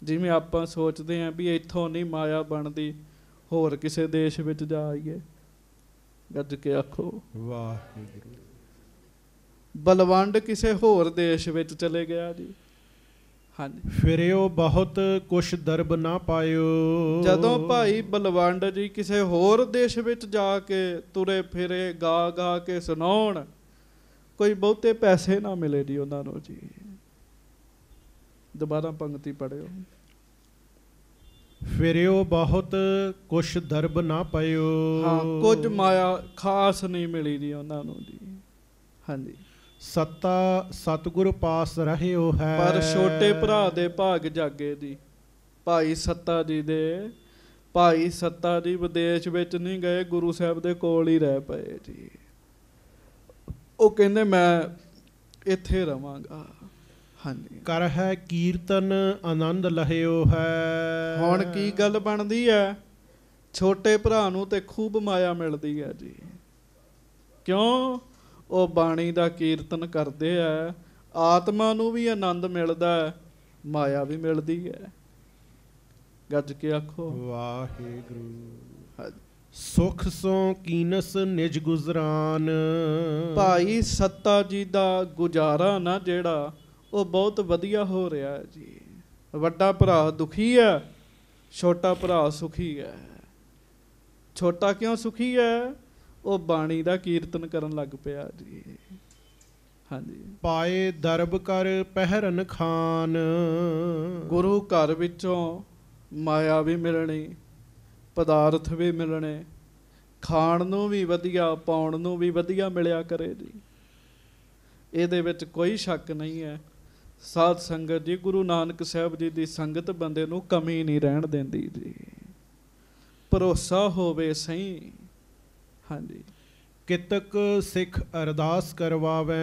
ਜਿਵੇਂ ਆਪਾਂ ਸੋਚਦੇ ਹਾਂ ਵੀ ਇੱਥੋਂ ਨਹੀਂ ਮਾਇਆ ਬਣਦੀ, ਹੋਰ ਕਿਸੇ ਦੇਸ਼ ਵਿੱਚ ਜਾ ਆਈਏ। ਗੱਜ ਕੇ ਆਖੋ ਵਾਹਿਗੁਰੂ। ਬਲਵੰਡ ਕਿਸੇ ਹੋਰ ਦੇਸ਼ ਵਿੱਚ ਚਲੇ ਗਿਆ ਜੀ। ਹਾਂਜੀ। ਫਿਰਿਓ ਬਹੁਤ ਕੁਛ ਦਰਬ ਨਾ ਪਾਇਓ। ਜਦੋਂ ਭਾਈ ਬਲਵੰਡ ਜੀ ਕਿਸੇ ਹੋਰ ਦੇਸ਼ ਵਿੱਚ ਜਾ ਕੇ ਤੁਰੇ ਫਿਰੇ ਗਾ ਗਾ ਕੇ ਸੁਣਾਉਣ, ਕੋਈ ਬਹੁਤੇ ਪੈਸੇ ਨਾ ਮਿਲੇ ਜੀ ਉਹਨਾਂ ਨੂੰ ਜੀ। ਦੁਬਾਰਾ ਪੰਕਤੀ ਪੜਿਓ। ਫਿਰਿਓ ਬਹੁਤ ਕੁਛ ਦਰਬ ਨਾ ਪਇਓ। ਹਾਂ, ਕੁਝ ਮਾਇਆ ਖਾਸ ਨਹੀਂ ਮਿਲੀ ਜੀ ਉਹਨਾਂ ਨੂੰ ਜੀ। ਹਾਂਜੀ। ਸੱਤਾ ਸਤਿਗੁਰ ਪਾਸ ਰਹਿਓ ਹੈ। ਪਰ ਛੋਟੇ ਭਰਾ ਦੇ ਭਾਗ ਜਾਗੇ ਜੀ। ਭਾਈ ਸੱਤਾ ਜੀ ਦੇ, ਭਾਈ ਸੱਤਾ ਜੀ ਵਿਦੇਸ਼ ਵਿੱਚ ਨਹੀਂ ਗਏ, ਗੁਰੂ ਸਾਹਿਬ ਦੇ ਕੋਲ ਹੀ ਰਹਿ ਪਏ ਜੀ। ਉਹ ਕਹਿੰਦੇ ਮੈਂ ਇੱਥੇ ਰਵਾਂਗਾ। ਹਾਂਜੀ। ਕਰ ਹੈ ਕੀਰਤਨ ਆਨੰਦ ਲਹਿਓ ਹੈ। ਹੁਣ ਕੀ ਗੱਲ ਬਣਦੀ ਹੈ? ਛੋਟੇ ਭਰਾ ਨੂੰ ਤੇ ਖੂਬ ਮਾਇਆ ਮਿਲਦੀ ਹੈ ਜੀ। ਕਿਉਂ? ਉਹ ਬਾਣੀ ਦਾ ਕੀਰਤਨ ਕਰਦੇ ਆ, ਆਤਮਾ ਨੂੰ ਵੀ ਆਨੰਦ ਮਿਲਦਾ ਹੈ, ਮਾਇਆ ਵੀ ਮਿਲਦੀ ਹੈ। ਗੱਜ ਕੇ ਆਖੋ ਵਾਹਿਗੁਰੂ। ਸੁਖ ਸੋ ਕੀਨਸ ਨਿਜ ਗੁਜ਼ਰਾਨ। ਭਾਈ ਸੱਤਾ ਜੀ ਦਾ ਗੁਜ਼ਾਰਾ ਨਾ ਜਿਹੜਾ, ਉਹ ਬਹੁਤ ਵਧੀਆ ਹੋ ਰਿਹਾ ਹੈ ਜੀ। ਵੱਡਾ ਭਰਾ ਦੁਖੀ ਹੈ, ਛੋਟਾ ਭਰਾ ਸੁਖੀ ਹੈ। ਛੋਟਾ ਕਿਉਂ ਸੁਖੀ ਹੈ? ਉਹ ਬਾਣੀ ਦਾ ਕੀਰਤਨ ਕਰਨ ਲੱਗ ਪਿਆ ਜੀ। ਹਾਂਜੀ। ਪਾਏ ਦਰਬ ਕਰ ਪਹਿਰਨ ਖਾਨ। ਗੁਰੂ ਘਰ ਵਿੱਚੋਂ ਮਾਇਆ ਵੀ ਮਿਲਣੀ, ਪਦਾਰਥ ਵੀ ਮਿਲਣੇ, ਖਾਣ ਨੂੰ ਵੀ ਵਧੀਆ, ਪਾਉਣ ਨੂੰ ਵੀ ਵਧੀਆ ਮਿਲਿਆ ਕਰੇ ਜੀ। ਇਹਦੇ ਵਿੱਚ ਕੋਈ ਸ਼ੱਕ ਨਹੀਂ ਹੈ। ਸਾਧ ਸੰਗਤ ਜੀ, ਗੁਰੂ ਨਾਨਕ ਸਾਹਿਬ ਜੀ ਦੀ ਸੰਗਤ ਬੰਦੇ ਨੂੰ ਕਮੀ ਨਹੀਂ ਰਹਿਣ ਦਿੰਦੀ ਜੀ। ਭਰੋਸਾ ਹੋਵੇ ਸਹੀ। ਹਾਂਜੀ। ਕਿਤਕ ਸਿੱਖ ਅਰਦਾਸ ਕਰਵਾਵੇ।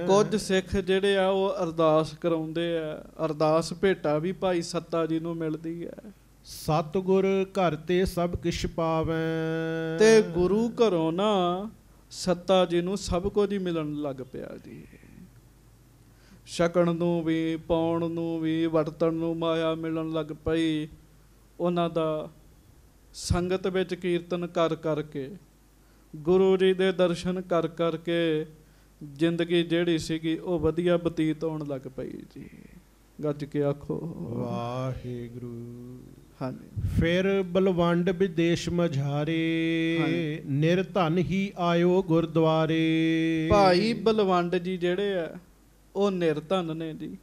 ਕੁਝ ਸਿੱਖ ਜਿਹੜੇ ਆ ਉਹ ਅਰਦਾਸ ਕਰਾਉਂਦੇ ਆ। ਅਰਦਾਸ ਭੇਟਾ ਵੀ ਭਾਈ ਸੱਤਾ ਜੀ ਨੂੰ ਮਿਲਦੀ ਹੈ। ਸਤਿਗੁਰ ਘਰ ਤੇ ਸਭ ਕਿਛ ਪਾਵੇ। ਤੇ ਗੁਰੂ ਘਰੋਂ ਨਾ ਸੱਤਾ ਜੀ ਨੂੰ ਸਭ ਕੁਝ ਹੀ ਮਿਲਣ ਲੱਗ ਪਿਆ ਜੀ। ਛਕਣ ਨੂੰ ਵੀ, ਪਾਉਣ ਨੂੰ ਵੀ, ਵਰਤਣ ਨੂੰ ਮਾਇਆ ਮਿਲਣ ਲੱਗ ਪਈ। ਉਹਨਾਂ ਦਾ ਸੰਗਤ ਵਿੱਚ ਕੀਰਤਨ ਕਰ ਕਰਕੇ, ਗੁਰੂ ਜੀ ਦੇ ਦਰਸ਼ਨ ਕਰ ਕਰਕੇ ਜ਼ਿੰਦਗੀ ਜਿਹੜੀ ਸੀਗੀ ਉਹ ਵਧੀਆ ਬਤੀਤ ਹੋਣ ਲੱਗ ਪਈ ਜੀ। ਗੱਜ ਕੇ ਆਖੋ ਵਾਹਿਗੁਰੂ। ਹਾਂਜੀ। ਫਿਰ ਬਲਵੰਡ ਵਿਦੇਸ਼ ਮਝਾਰੇ। ਨਿਰਧਨ ਹੀ ਆਇਓ ਗੁਰਦੁਆਰੇ। ਭਾਈ ਬਲਵੰਡ ਜੀ ਜਿਹੜੇ ਆ ਉਹ ਨਿਰਧਨ ਨੇ ਜੀ।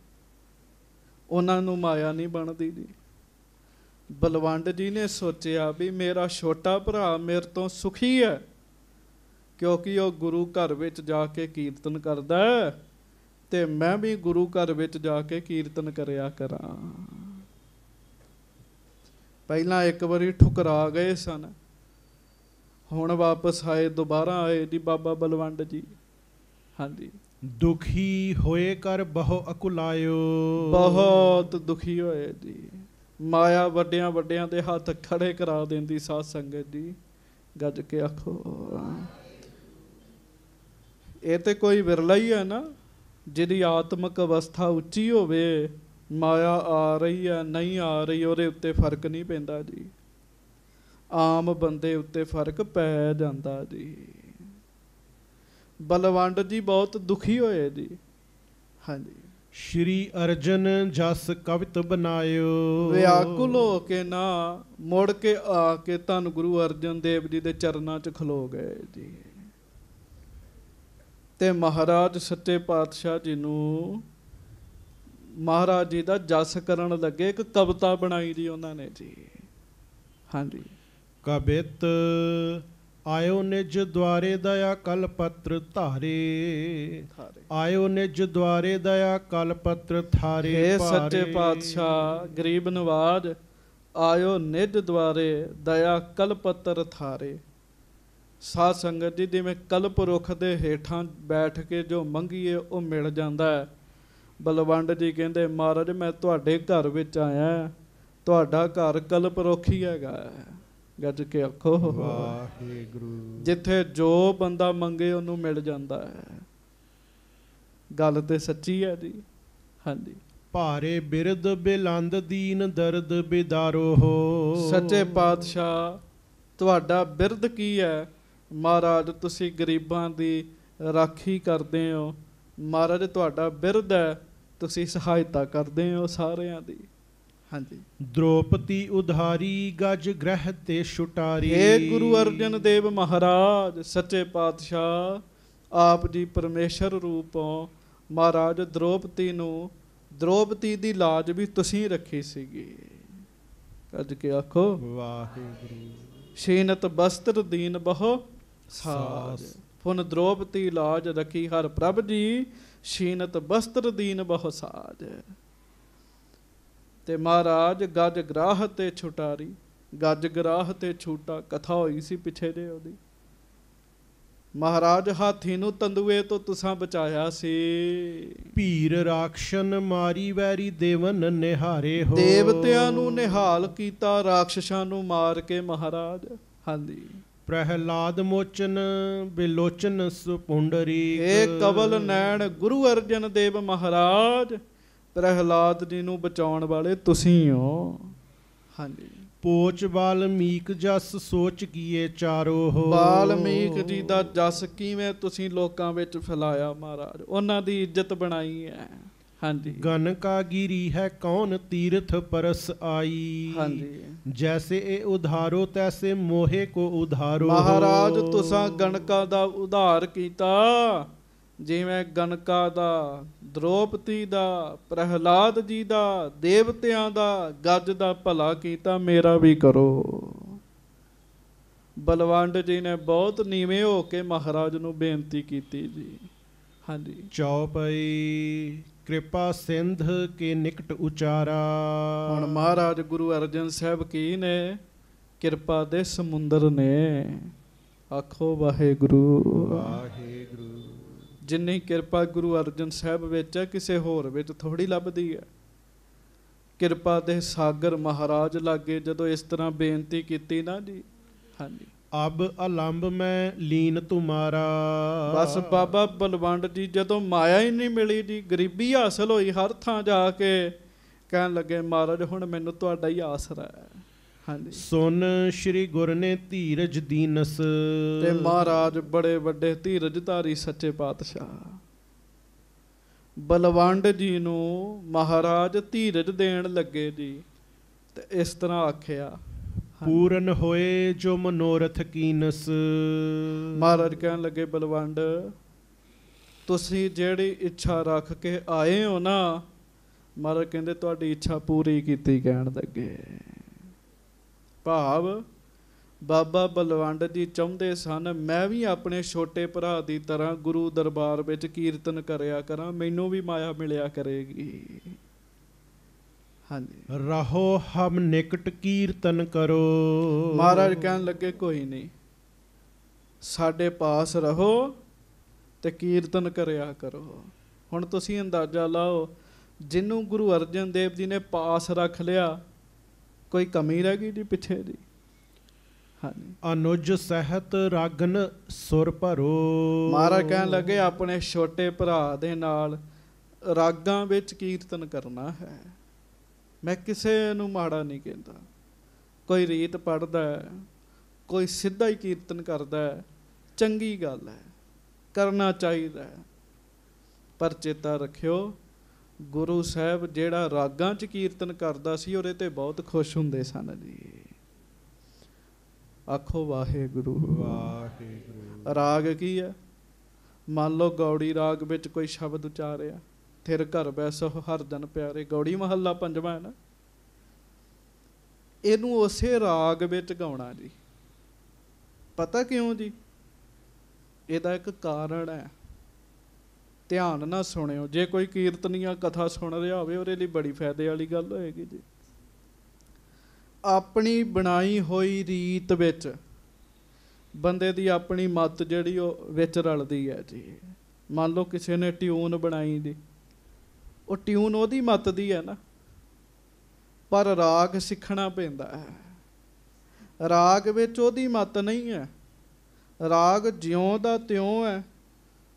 ਉਹਨਾਂ ਨੂੰ ਮਾਇਆ ਨਹੀਂ ਬਣਦੀ ਜੀ। ਬਲਵੰਡ ਜੀ ਨੇ ਸੋਚਿਆ ਵੀ ਮੇਰਾ ਛੋਟਾ ਭਰਾ ਮੇਰੇ ਤੋਂ ਸੁਖੀ ਹੈ, ਕਿਉਂਕਿ ਉਹ ਗੁਰੂ ਘਰ ਵਿੱਚ ਜਾ ਕੇ ਕੀਰਤਨ ਕਰਦਾ ਹੈ, ਤੇ ਮੈਂ ਵੀ ਗੁਰੂ ਘਰ ਵਿੱਚ ਜਾ ਕੇ ਕੀਰਤਨ ਕਰਿਆ ਕਰਾਂ। ਪਹਿਲਾਂ ਇੱਕ ਵਾਰੀ ਠੁਕਰਾ ਗਏ ਸਨ, ਹੁਣ ਵਾਪਸ ਆਏ, ਦੁਬਾਰਾ ਆਏ ਜੀ ਬਾਬਾ ਬਲਵੰਡ ਜੀ। ਹਾਂਜੀ। ਦੁਖੀ ਹੋਏ ਕਰ ਬਹੁ ਅਕੁਲਾਇਓ। ਬਹੁਤ ਦੁਖੀ ਹੋਏ ਜੀ। ਮਾਇਆ ਵੱਡਿਆਂ ਵੱਡਿਆਂ ਦੇ ਹੱਥ ਖੜੇ ਕਰਾ ਦਿੰਦੀ ਸਾਧ ਸੰਗਤ ਜੀ। ਗੱਜ ਕੇ ਆਖੋ। ਇਹ ਤੇ ਕੋਈ ਵਿਰਲਾ ਹੀ ਹੈ ਨਾ ਜਿਹਦੀ ਆਤਮਿਕ ਅਵਸਥਾ ਉੱਚੀ ਹੋਵੇ, ਮਾਇਆ ਆ ਰਹੀ ਹੈ ਨਹੀਂ ਆ ਰਹੀ ਉਹਦੇ ਉੱਤੇ ਫਰਕ ਨਹੀਂ ਪੈਂਦਾ ਜੀ। ਆਮ ਬੰਦੇ ਉੱਤੇ ਫਰਕ ਪੈ ਜਾਂਦਾ ਜੀ। ਬਲਵੰਡ ਜੀ ਬਹੁਤ ਦੁਖੀ ਹੋਏ ਜੀ। ਹਾਂਜੀ। ਸ਼੍ਰੀ ਅਰਜਨ ਜਸ ਕਵਿਤ ਬਨਾਇਓ। ਵਿਆਕੁਲ ਹੋ ਕੇ ਨਾ ਮੁੜ ਕੇ ਆ ਕੇ ਧੰਨ ਗੁਰੂ ਅਰਜਨ ਦੇਵ ਜੀ ਦੇ ਚਰਨਾਂ 'ਚ ਖਲੋ ਗਏ ਜੀ। ਤੇ ਮਹਾਰਾਜ ਸੱਚੇ ਪਾਤਸ਼ਾਹ ਜੀ ਨੂੰ ਮਹਾਰਾਜ ਜੀ ਦਾ ਜਸ ਕਰਨ ਲੱਗੇ। ਇੱਕ ਕਵਿਤਾ ਬਣਾਈ ਜੀ ਉਹਨਾਂ ਨੇ ਜੀ। ਹਾਂਜੀ। ਕਬਿਤ ਆਇਓ ਨਿਜ ਦੁਆਰੇ ਦਇਆ ਕਲ ਪੱਤਰ ਧਾਰੇ। ਆਇਓ ਨਿਜ ਦੁਆਰੇ ਦਇਆ ਕਲ ਪੱਤਰ ਥਾਰੇ। ਹੇ ਸੱਚੇ ਪਾਤਸ਼ਾਹ ਗਰੀਬ ਨਵਾਜ, ਆਇਓ ਨਿਜ ਦੁਆਰੇ ਦਇਆ ਕਲ ਪੱਤਰ ਥਾਰੇ। ਸਾਧ ਸੰਗਤ ਜੀ, ਜਿਵੇਂ ਕਲਪ ਰੁੱਖ ਦੇ ਹੇਠਾਂ ਬੈਠ ਕੇ ਜੋ ਮੰਗੀਏ ਉਹ ਮਿਲ ਜਾਂਦਾ ਹੈ। ਬਲਵੰਡ ਜੀ ਕਹਿੰਦੇ ਮਹਾਰਾਜ ਮੈਂ ਤੁਹਾਡੇ ਘਰ ਵਿੱਚ ਆਇਆ, ਤੁਹਾਡਾ ਘਰ ਕਲਪ ਰੁੱਖ ਹੀ ਹੈਗਾ। ਗੱਜ ਕੇ ਆਖੋ ਵਾਹਿਗੁਰੂ। ਜਿੱਥੇ ਜੋ ਬੰਦਾ ਮੰਗੇ ਉਹਨੂੰ ਮਿਲ ਜਾਂਦਾ ਹੈ। ਗੱਲ ਤੇ ਸੱਚੀ ਹੈ ਜੀ। ਹਾਂਜੀ। ਭਾਰੇ ਬਿਰਦ ਬਿਲੰਦ ਦੀਨ ਦਰਦ ਬਿਦਾਰੋ ਹੋ। ਸੱਚੇ ਪਾਤਸ਼ਾਹ ਤੁਹਾਡਾ ਬਿਰਦ ਕੀ ਹੈ? ਮਹਾਰਾਜ ਤੁਸੀਂ ਗਰੀਬਾਂ ਦੀ ਰਾਖੀ ਕਰਦੇ ਹੋ। ਮਹਾਰਾਜ ਤੁਹਾਡਾ ਬਿਰਦ ਹੈ, ਤੁਸੀਂ ਸਹਾਇਤਾ ਕਰਦੇ ਹੋ ਸਾਰਿਆਂ ਦੀ। ਹਾਂਜੀ। ਦ੍ਰੋਪਦੀ ਉਧਾਰੀ ਗਜ ਗ੍ਰਹਿ ਤੇ ਛੁਟਾਰੀ। ਹੇ ਗੁਰੂ ਅਰਜਨ ਦੇਵ ਮਹਾਰਾਜ ਸੱਚੇ ਪਾਤਸ਼ਾਹ ਆਪ ਜੀ ਪਰਮੇਸ਼ਰ ਰੂਪੋਂ ਮਹਾਰਾਜ ਦ੍ਰੋਪਦੀ ਦੀ ਲਾਜ ਵੀ ਤੁਸੀਂ ਰੱਖੀ ਸੀਗੀ। ਕੱਜ ਕੇ ਆਖੋ ਵਾਹਿਗੁਰੂ। ਸ਼ੀਨਤ ਬਸਤਰ ਦੀਨ ਬਹੁ ਸਾਜ। ਪੁਨ ਦ੍ਰੋਪਦੀ ਲਾਜ ਰੱਖੀ ਹਰ ਪ੍ਰਭ ਜੀ, ਸ਼ੀਨਤ ਬਸਤਰ ਦੀਨ ਬਹੁ ਸਾਜ। ਤੇ ਮਹਾਰਾਜ ਗੱਜ ਗਰਾਹ ਤੇ ਛੁਟਾਰੀ। ਗੱਜ ਗਰਾਹ ਤੇ ਛੂਟਾ ਕਥਾ ਹੋਈ ਸੀ ਪਿੱਛੇ ਜੇ ਉਹਦੀ। ਮਹਾਰਾਜ ਹਾਥੀ ਨੂੰ ਤੰਦੂਏ ਤੋਂ ਤੁਸਾਂ ਬਚਾਇਆ ਸੀ। ਭੀਰ ਰਾਖਸ਼ਨ ਮਾਰੀ ਵੈਰੀ ਦੇਵਨ ਨਿਹਾਰੇ ਹੋ। ਦੇਵਤਿਆਂ ਨੂੰ ਨਿਹਾਲ ਕੀਤਾ, ਰਾਖਸ਼ਾਂ ਨੂੰ ਮਾਰ ਕੇ ਮਹਾਰਾਜ। ਹਾਂਜੀ। ਪ੍ਰਹਿਲਾਦ ਮੋਚਨ ਬਿਲੋਚਨ ਸੁਪੁੰਡਰੀ। ਇਹ ਕਵਲ ਨੈਣ ਗੁਰੂ ਅਰਜਨ ਦੇਵ ਮਹਾਰਾਜ ਪ੍ਰਹਿਲਾਦ ਜੀ ਨੂੰ ਬਚਾਉਣ ਵਾਲੇ ਤੁਸੀਂ ਹੋ। ਹਾਂਜੀ। ਪੋਚ ਵਾਲਮੀਕ ਜਸ ਸੋਚ ਕੀਏ ਚਾਰੋ ਹੋ। ਵਾਲਮੀਕ ਜੀ ਦਾ ਜਸ ਕਿਵੇਂ ਤੁਸੀਂ ਲੋਕਾਂ ਵਿੱਚ ਫੈਲਾਇਆ ਮਹਾਰਾਜ, ਉਹਨਾਂ ਦੀ ਇੱਜ਼ਤ ਬਣਾਈ ਹੈ। ਹਾਂਜੀ। ਗਨਕਾਗਿਰੀ ਹੈ ਕੌਣ ਤੀਰਥ ਪਰਸ ਆਈ। ਹਾਂਜੀ। ਜੈਸੇ ਇਹ ਉਧਾਰੋ ਤੈਸੇ ਮੋਹੇ ਕੋ ਉਧਾਰੋ। ਮਹਾਰਾਜ ਤੁਸਾਂ ਗਣਕਾ ਦਾ ਉਧਾਰ ਕੀਤਾ, ਜਿਵੇਂ ਗਣਕਾ ਦਾ, ਦ੍ਰੋਪਦੀ ਦਾ, ਪ੍ਰਹਿਲਾਦ ਜੀ ਦਾ, ਦੇਵਤਿਆਂ ਦਾ, ਗੱਜ ਦਾ ਭਲਾ ਕੀਤਾ, ਮੇਰਾ ਵੀ ਕਰੋ। ਬਲਵੰਡ ਜੀ ਨੇ ਬਹੁਤ ਨੀਵੇਂ ਹੋ ਕੇ ਮਹਾਰਾਜ ਨੂੰ ਬੇਨਤੀ ਕੀਤੀ ਜੀ। ਹਾਂਜੀ। ਚੌਪਈ ਕਿਰਪਾ ਸਿੰਧ ਕੇ ਨਿਕਟ ਉਚਾਰਾ। ਹੁਣ ਮਹਾਰਾਜ ਗੁਰੂ ਅਰਜਨ ਸਾਹਿਬ ਕੀ ਨੇ? ਕਿਰਪਾ ਦੇ ਸਮੁੰਦਰ ਨੇ। ਆਖੋ ਵਾਹਿਗੁਰੂ। ਵਾਹਿਗੁਰੂ। ਜਿੰਨੀ ਕਿਰਪਾ ਗੁਰੂ ਅਰਜਨ ਸਾਹਿਬ ਵਿੱਚ ਹੈ, ਕਿਸੇ ਹੋਰ ਵਿੱਚ ਥੋੜੀ ਲੱਭਦੀ ਹੈ। ਕਿਰਪਾ ਦੇ ਸਾਗਰ ਮਹਾਰਾਜ ਲਾਗੇ ਜਦੋਂ ਇਸ ਤਰ੍ਹਾਂ ਬੇਨਤੀ ਕੀਤੀ ਨਾ ਜੀ। ਹਾਂਜੀ। ਅਬ ਅਲੰਬ ਮੈਂ ਲੀਨ ਤੁਮਾਰਾ। ਬਸ ਬਾਬਾ ਬਲਵੰਡ ਜੀ ਜਦੋਂ ਮਾਇਆ ਹੀ ਨਹੀਂ ਮਿਲੀ ਜੀ, ਗਰੀਬੀ ਹਾਸਲ ਹੋਈ ਹਰ ਥਾਂ ਜਾ ਕੇ, ਕਹਿਣ ਲੱਗੇ ਮਹਾਰਾਜ ਹੁਣ ਮੈਨੂੰ ਤੁਹਾਡਾ ਹੀ ਆਸਰਾ ਹੈ। ਹਾਂਜੀ। ਸੁਨ ਸ਼੍ਰੀ ਗੁਰ ਨੇ ਧੀਰਜ ਦੀਨਸ। ਤੇ ਮਹਾਰਾਜ ਬੜੇ ਵੱਡੇ ਧੀਰਜ ਧਾਰੀ ਸੱਚੇ ਪਾਤਸ਼ਾਹ ਬਲਵੰਡ ਜੀ ਨੂੰ ਮਹਾਰਾਜ ਧੀਰਜ ਦੇਣ ਲੱਗੇ ਜੀ। ਤੇ ਇਸ ਤਰ੍ਹਾਂ ਆਖਿਆ, ਪੂਰਨ ਹੋਏ ਜੋ ਮਨੋਰਥ ਕੀਨਸ। ਮਹਾਰਾਜ ਕਹਿਣ ਲੱਗੇ ਬਲਵੰਡ ਤੁਸੀਂ ਜਿਹੜੀ ਇੱਛਾ ਰੱਖ ਕੇ ਆਏ ਹੋ ਨਾ, ਮਹਾਰਾਜ ਕਹਿੰਦੇ ਤੁਹਾਡੀ ਇੱਛਾ ਪੂਰੀ ਕੀਤੀ। ਕਹਿਣ ਲੱਗੇ ਭਾਵ ਬਾਬਾ ਬਲਵੰਡ ਜੀ ਚਾਹੁੰਦੇ ਸਨ ਮੈਂ ਵੀ ਆਪਣੇ ਛੋਟੇ ਭਰਾ ਦੀ ਤਰ੍ਹਾਂ ਗੁਰੂ ਦਰਬਾਰ ਵਿੱਚ ਕੀਰਤਨ ਕਰਿਆ ਕਰਾਂ, ਮੈਨੂੰ ਵੀ ਮਾਇਆ ਮਿਲਿਆ ਕਰੇਗੀ। ਹਾਂਜੀ। ਰਹੋ ਹਮ ਨਿਕਟ ਕੀਰਤਨ ਕਰੋ। ਮਹਾਰਾਜ ਕਹਿਣ ਲੱਗੇ ਕੋਈ ਨਹੀਂ, ਸਾਡੇ ਪਾਸ ਰਹੋ ਤੇ ਕੀਰਤਨ ਕਰਿਆ ਕਰੋ। ਹੁਣ ਤੁਸੀਂ ਅੰਦਾਜ਼ਾ ਲਾਓ, ਜਿਹਨੂੰ ਗੁਰੂ ਅਰਜਨ ਦੇਵ ਜੀ ਨੇ ਪਾਸ ਰੱਖ ਲਿਆ, ਕੋਈ ਕਮੀ ਰਹਿ ਗਈ ਜੀ ਪਿੱਛੇ ਦੀ। ਹਾਂਜੀ। ਅਨੁਜ ਸਹਿਤ ਰਾਗਨ ਸੁਰ ਭਰੋ। ਮਹਾਰਾਜ ਕਹਿਣ ਲੱਗੇ ਆਪਣੇ ਛੋਟੇ ਭਰਾ ਦੇ ਨਾਲ ਰਾਗਾਂ ਵਿੱਚ ਕੀਰਤਨ ਕਰਨਾ ਹੈ। ਮੈਂ ਕਿਸੇ ਨੂੰ ਮਾੜਾ ਨਹੀਂ ਕਹਿੰਦਾ। ਕੋਈ ਰੀਤ ਪੜ੍ਹਦਾ ਹੈ, ਕੋਈ ਸਿੱਧਾ ਹੀ ਕੀਰਤਨ ਕਰਦਾ ਹੈ, ਚੰਗੀ ਗੱਲ ਹੈ, ਕਰਨਾ ਚਾਹੀਦਾ ਹੈ। ਪਰ ਚੇਤਾ ਰੱਖਿਓ ਗੁਰੂ ਸਾਹਿਬ ਜਿਹੜਾ ਰਾਗਾਂ 'ਚ ਕੀਰਤਨ ਕਰਦਾ ਸੀ ਉਹਦੇ ਤੇ ਬਹੁਤ ਖੁਸ਼ ਹੁੰਦੇ ਸਨ ਜੀ। ਆਖੋ ਵਾਹਿਗੁਰੂ। ਵਾਹਿਗੁਰੂ। ਰਾਗ ਕੀ ਹੈ? ਮੰਨ ਲਓ ਗੌੜੀ ਰਾਗ ਵਿੱਚ ਕੋਈ ਸ਼ਬਦ ਉਚਾਰਿਆ, ਥਿਰ ਘਰ ਬੈਸੋ ਹਰ ਜਨ ਪਿਆਰੇ, ਗੌੜੀ ਮਹੱਲਾ ਪੰਜਵਾਂ ਹੈ ਨਾ, ਇਹਨੂੰ ਉਸੇ ਰਾਗ ਵਿੱਚ ਗਾਉਣਾ ਜੀ। ਪਤਾ ਕਿਉਂ ਜੀ? ਇਹਦਾ ਇੱਕ ਕਾਰਨ ਹੈ, ਧਿਆਨ ਨਾਲ ਸੁਣਿਓ। ਜੇ ਕੋਈ ਕੀਰਤਨੀਆ ਕਥਾ ਸੁਣ ਰਿਹਾ ਹੋਵੇ ਉਹਦੇ ਲਈ ਬੜੀ ਫਾਇਦੇ ਵਾਲੀ ਗੱਲ ਹੋਏਗੀ ਜੀ। ਆਪਣੀ ਬਣਾਈ ਹੋਈ ਰੀਤ ਵਿੱਚ ਬੰਦੇ ਦੀ ਆਪਣੀ ਮੱਤ ਜਿਹੜੀ ਉਹ ਵਿੱਚ ਰਲਦੀ ਹੈ ਜੀ। ਮੰਨ ਲਓ ਕਿਸੇ ਨੇ ਟਿਊਨ ਬਣਾਈ ਜੀ, ਉਹ ਟਿਊਨ ਉਹਦੀ ਮੱਤ ਦੀ ਹੈ ਨਾ, ਪਰ ਰਾਗ ਸਿੱਖਣਾ ਪੈਂਦਾ ਹੈ। ਰਾਗ ਵਿੱਚ ਉਹਦੀ ਮੱਤ ਨਹੀਂ ਹੈ, ਰਾਗ ਜਿਉਂ ਦਾ ਤਿਉਂ ਹੈ।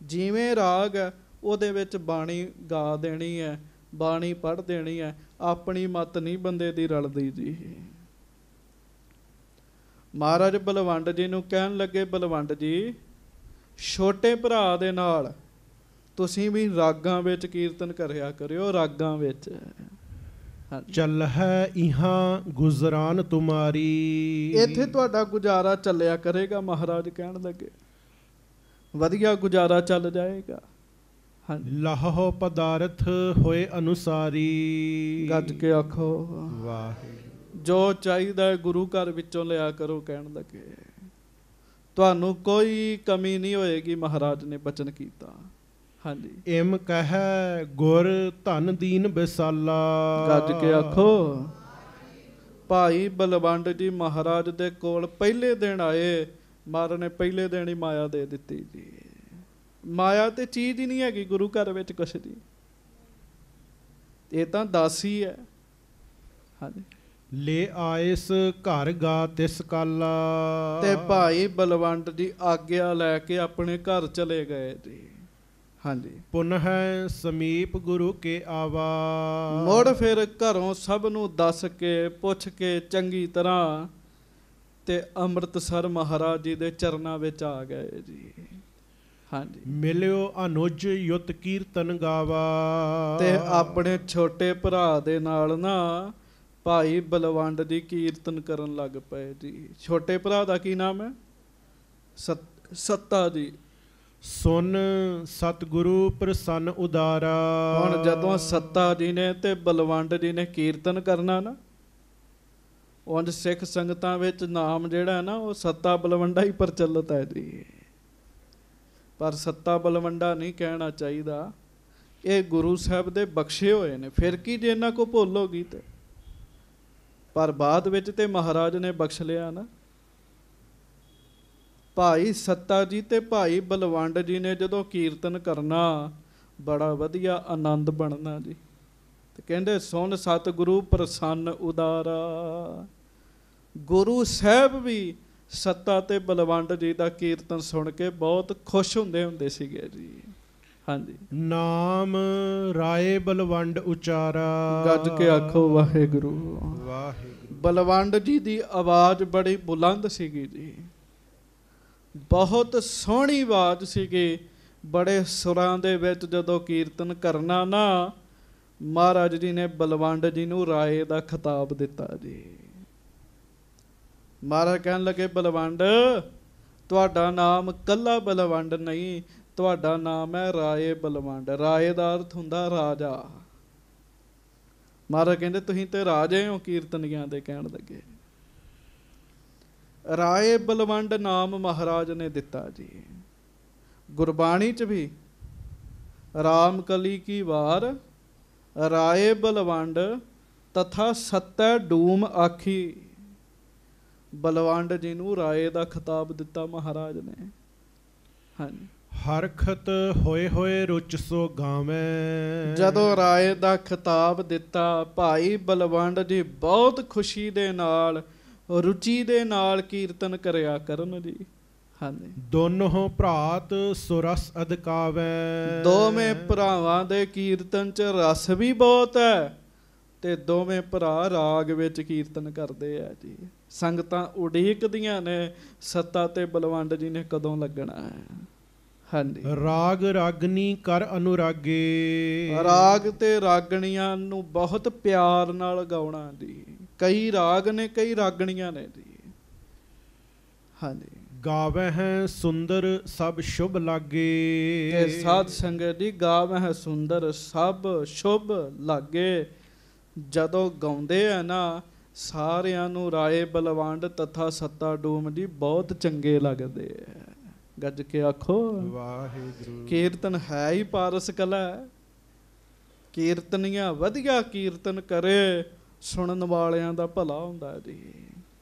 ਜਿਵੇਂ ਰਾਗ ਹੈ ਉਹਦੇ ਵਿੱਚ ਬਾਣੀ ਗਾ ਦੇਣੀ ਹੈ, ਬਾਣੀ ਪੜ੍ਹ ਦੇਣੀ ਹੈ। ਆਪਣੀ ਮੱਤ ਨਹੀਂ ਬੰਦੇ ਦੀ ਰਲਦੀ ਜੀ। ਮਹਾਰਾਜ ਬਲਵੰਡ ਜੀ ਨੂੰ ਕਹਿਣ ਲੱਗੇ, ਬਲਵੰਡ ਜੀ ਛੋਟੇ ਭਰਾ ਦੇ ਨਾਲ ਤੁਸੀਂ ਵੀ ਰਾਗਾਂ ਵਿੱਚ ਕੀਰਤਨ ਕਰਿਆ ਕਰਿਓ, ਰਾਗਾਂ ਵਿੱਚ। ਚੱਲ ਹੈ ਇਹਾਂ ਗੁਜ਼ਰਾਨ ਤੁਮਾਰੀ, ਇੱਥੇ ਤੁਹਾਡਾ ਗੁਜ਼ਾਰਾ ਚੱਲਿਆ ਕਰੇਗਾ। ਮਹਾਰਾਜ ਕਹਿਣ ਲੱਗੇ ਵਧੀਆ ਗੁਜ਼ਾਰਾ ਚੱਲ ਜਾਏਗਾ। ਹਾਂਜੀ, ਲਾਹੋ ਪਦਾਰਥ ਹੋਏ ਅਨੁਸਾਰੀ, ਗੱਜ ਕੇ ਆਖੋ ਵਾਹਿਗੁਰੂ। ਜੋ ਚਾਹੀਦਾ ਹੈ ਗੁਰੂ ਘਰ ਵਿੱਚੋਂ ਲਿਆ ਕਰੋ। ਕਹਿਣ ਲੱਗੇ ਤੁਹਾਨੂੰ ਕੋਈ ਕਮੀ ਨਹੀਂ ਹੋਏਗੀ, ਮਹਾਰਾਜ ਨੇ ਬਚਨ ਕੀਤਾ। ਹਾਂਜੀ, ਇਮ ਕਹਿ ਗੁਰ ਧਨ ਦੀਨ ਬਿਸਾਲਾ, ਗੱਜ ਕੇ ਆਖੋ। ਭਾਈ ਬਲਵੰਡ ਜੀ ਮਹਾਰਾਜ ਦੇ ਕੋਲ ਪਹਿਲੇ ਦਿਨ ਆਏ, ਮਹਾਰਾਜ ਨੇ ਪਹਿਲੇ ਦਿਨ ਹੀ ਮਾਇਆ ਦੇ ਦਿੱਤੀ ਜੀ। ਮਾਇਆ ਤੇ ਚੀਜ਼ ਹੀ ਨਹੀਂ ਹੈਗੀ ਗੁਰੂ ਘਰ ਵਿੱਚ ਕੁਛ ਦੀ, ਇਹ ਤਾਂ ਦਾਸੀ ਹੈ। ਹਾਂਜੀ, ਲੈ ਆਇਸ ਘਰ ਗਾ ਤਿਸ ਕਾਲਾ, ਤੇ ਭਾਈ ਬਲਵੰਡ ਜੀ ਆਗਿਆ ਲੈ ਕੇ ਆਪਣੇ ਘਰ ਚਲੇ ਗਏ ਜੀ। ਹਾਂਜੀ, ਪੁਨਹ ਸਮੀਪ ਗੁਰੂ ਕੇ ਆਵਾ, ਮੁੜ ਫਿਰ ਘਰੋਂ ਸਭ ਨੂੰ ਦੱਸ ਕੇ ਪੁੱਛ ਕੇ ਚੰਗੀ ਤਰ੍ਹਾਂ ਤੇ ਅੰਮ੍ਰਿਤਸਰ ਮਹਾਰਾਜ ਜੀ ਦੇ ਚਰਨਾਂ ਵਿੱਚ ਆ ਗਏ ਜੀ। ਹਾਂਜੀ, ਮਿਲਿਓ ਅਨੁਜ ਯੁਤ ਕੀਰਤਨ ਗਾਵਾ, ਤੇ ਆਪਣੇ ਛੋਟੇ ਭਰਾ ਦੇ ਨਾਲ ਨਾ ਭਾਈ ਬਲਵੰਡ ਜੀ ਕੀਰਤਨ ਕਰਨ ਲੱਗ ਪਏ ਜੀ। ਛੋਟੇ ਭਰਾ ਦਾ ਕੀ ਨਾਮ ਹੈ? ਸੱਤਾ ਜੀ। ਸੁਨ ਸਤਿਗੁਰੂ ਪ੍ਰਸੰਨ ਉਦਾਰਾ। ਹੁਣ ਜਦੋਂ ਸੱਤਾ ਜੀ ਨੇ ਤੇ ਬਲਵੰਡ ਜੀ ਨੇ ਕੀਰਤਨ ਕਰਨਾ ਨਾ, ਉਂਝ ਸਿੱਖ ਸੰਗਤਾਂ ਵਿੱਚ ਨਾਮ ਜਿਹੜਾ ਹੈ ਨਾ ਉਹ ਸੱਤਾ ਬਲਵੰਡਾ ਹੀ ਪ੍ਰਚਲਿਤ ਹੈ ਜੀ। ਪਰ ਸੱਤਾ ਬਲਵੰਡਾ ਨਹੀਂ ਕਹਿਣਾ ਚਾਹੀਦਾ, ਇਹ ਗੁਰੂ ਸਾਹਿਬ ਦੇ ਬਖਸ਼ੇ ਹੋਏ ਨੇ। ਫਿਰ ਕੀ ਜੇ ਇਹਨਾਂ ਕੋ ਭੁੱਲ ਹੋ ਗਈ ਤੇ, ਪਰ ਬਾਅਦ ਵਿੱਚ ਤੇ ਮਹਾਰਾਜ ਨੇ ਬਖਸ਼ ਲਿਆ ਨਾ। ਭਾਈ ਸੱਤਾ ਜੀ ਤੇ ਭਾਈ ਬਲਵੰਡ ਜੀ ਨੇ ਜਦੋਂ ਕੀਰਤਨ ਕਰਨਾ, ਬੜਾ ਵਧੀਆ ਆਨੰਦ ਬਣਨਾ ਜੀ। ਤੇ ਕਹਿੰਦੇ ਸੁਣ ਸਤਿਗੁਰੂ ਪ੍ਰਸੰਨ ਉਦਾਰਾ। ਗੁਰੂ ਸਾਹਿਬ ਵੀ ਸੱਤਾ ਤੇ ਬਲਵੰਡ ਜੀ ਦਾ ਕੀਰਤਨ ਸੁਣ ਕੇ ਬਹੁਤ ਖੁਸ਼ ਹੁੰਦੇ ਸੀਗੇ ਜੀ। ਹਾਂਜੀ, ਨਾਮ ਰਾਏ ਬਲਵੰਡ ਉਚਾਰਾ, ਗੱਜ ਕੇ ਆਖੋ ਵਾਹਿਗੁਰੂ ਵਾਹਿਗੁਰੂ। ਬਲਵੰਡ ਜੀ ਦੀ ਆਵਾਜ਼ ਬੜੀ ਬੁਲੰਦ ਸੀਗੀ ਜੀ, ਬਹੁਤ ਸੋਹਣੀ ਆਵਾਜ਼ ਸੀਗੀ। ਬੜੇ ਸੁਰਾਂ ਦੇ ਵਿੱਚ ਜਦੋਂ ਕੀਰਤਨ ਕਰਨਾ ਨਾ, ਮਹਾਰਾਜ ਜੀ ਨੇ ਬਲਵੰਡ ਜੀ ਨੂੰ ਰਾਏ ਦਾ ਖਿਤਾਬ ਦਿੱਤਾ ਜੀ। ਮਹਾਰਾਜ ਕਹਿਣ ਲੱਗੇ ਬਲਵੰਡ ਤੁਹਾਡਾ ਨਾਮ ਕੱਲਾ ਬਲਵੰਡ ਨਹੀਂ, ਤੁਹਾਡਾ ਨਾਮ ਹੈ ਰਾਏ ਬਲਵੰਡ। ਰਾਏ ਦਾ ਅਰਥ ਹੁੰਦਾ ਰਾਜਾ। ਮਹਾਰਾਜ ਕਹਿੰਦੇ ਤੁਸੀਂ ਤੇ ਰਾਜੇ ਹੋ ਕੀਰਤਨੀਆਂ ਦੇ। ਕਹਿਣ ਲੱਗੇ ਰਾਏ ਬਲਵੰਡ ਨਾਮ ਮਹਾਰਾਜ ਨੇ ਦਿੱਤਾ ਜੀ। ਗੁਰਬਾਣੀ ਚ ਵੀ ਰਾਮ ਕਲੀ ਕੀ ਵਾਰ ਰਾਏ ਬਲਵੰਡ ਤਥਾ ਸੱਤੈ ਡੂਮ ਆਖੀ। ਬਲਵੰਡ ਜੀ ਨੂੰ ਰਾਏ ਦਾ ਖਿਤਾਬ ਦਿੱਤਾ ਮਹਾਰਾਜ ਨੇ। ਹਾਂਜੀ, ਹਰਖਤ ਹੋਏ ਹੋਏ ਰੁਚ ਸੋ ਗਾਵੇਂ। ਜਦੋਂ ਰਾਏ ਦਾ ਖਿਤਾਬ ਦਿੱਤਾ, ਭਾਈ ਬਲਵੰਡ ਜੀ ਬਹੁਤ ਖੁਸ਼ੀ ਦੇ ਨਾਲ, ਰੁਚੀ ਦੇ ਨਾਲ ਕੀਰਤਨ ਕਰਿਆ ਕਰਨ ਜੀ। ਹਾਂਜੀ, ਦੋਨੋਂ ਭਰਾਤ ਸੁਰਸ ਅਦਕਾਵੇ। ਦੋਵੇਂ ਭਰਾਵਾਂ ਦੇ ਕੀਰਤਨ ਚ ਰਸ ਵੀ ਬਹੁਤ ਹੈ ਤੇ ਦੋਵੇਂ ਭਰਾ ਰਾਗ ਵਿੱਚ ਕੀਰਤਨ ਕਰਦੇ ਆ ਜੀ। ਸੰਗਤਾਂ ਉਡੀਕਦੀਆਂ ਨੇ ਸੱਤਾ ਤੇ ਬਲਵੰਡ ਜੀ ਨੇ ਕਦੋਂ ਲੱਗਣਾ ਹੈ। ਹਾਂਜੀ, ਰਾਗ ਰਾਗਨੀ ਕਰ ਅਨੁਰਾਗੇ। ਰਾਗ ਤੇ ਰਾਗਣੀਆਂ ਨੂੰ ਬਹੁਤ ਪਿਆਰ ਨਾਲ ਗਾਉਣਾ ਜੀ। ਕਈ ਰਾਗ ਨੇ, ਕਈ ਰਾਗਣੀਆਂ ਨੇ ਜੀ। ਹਾਂਜੀ, ਗਾਵੇ ਹੈ ਸੁੰਦਰ ਸਭ ਸ਼ੁਭ ਲਾਗੇ। ਤੇ ਸਾਧ ਸੰਗਤ ਜੀ ਗਾਵੇ ਹੈ ਸੁੰਦਰ ਸਭ ਸ਼ੁਭ ਲਾਗੇ। ਜਦੋਂ ਗਾਉਂਦੇ ਆ ਨਾ, ਸਾਰਿਆਂ ਨੂੰ ਰਾਏ ਬਲਵੰਡ ਤਥਾ ਸੱਤਾ ਡੂਮ ਜੀ ਬਹੁਤ ਚੰਗੇ ਲੱਗਦੇ ਆ। ਗੱਜ ਕੇ ਆਖੋ ਵਾਹਿਗੁਰੂ। ਕੀਰਤਨ ਹੈ ਹੀ ਪਾਰਸ ਕਲਾ। ਕੀਰਤਨੀਆਂ ਵਧੀਆ ਕੀਰਤਨ ਕਰੇ, ਸੁਣਨ ਵਾਲਿਆਂ ਦਾ ਭਲਾ ਹੁੰਦਾ ਜੀ।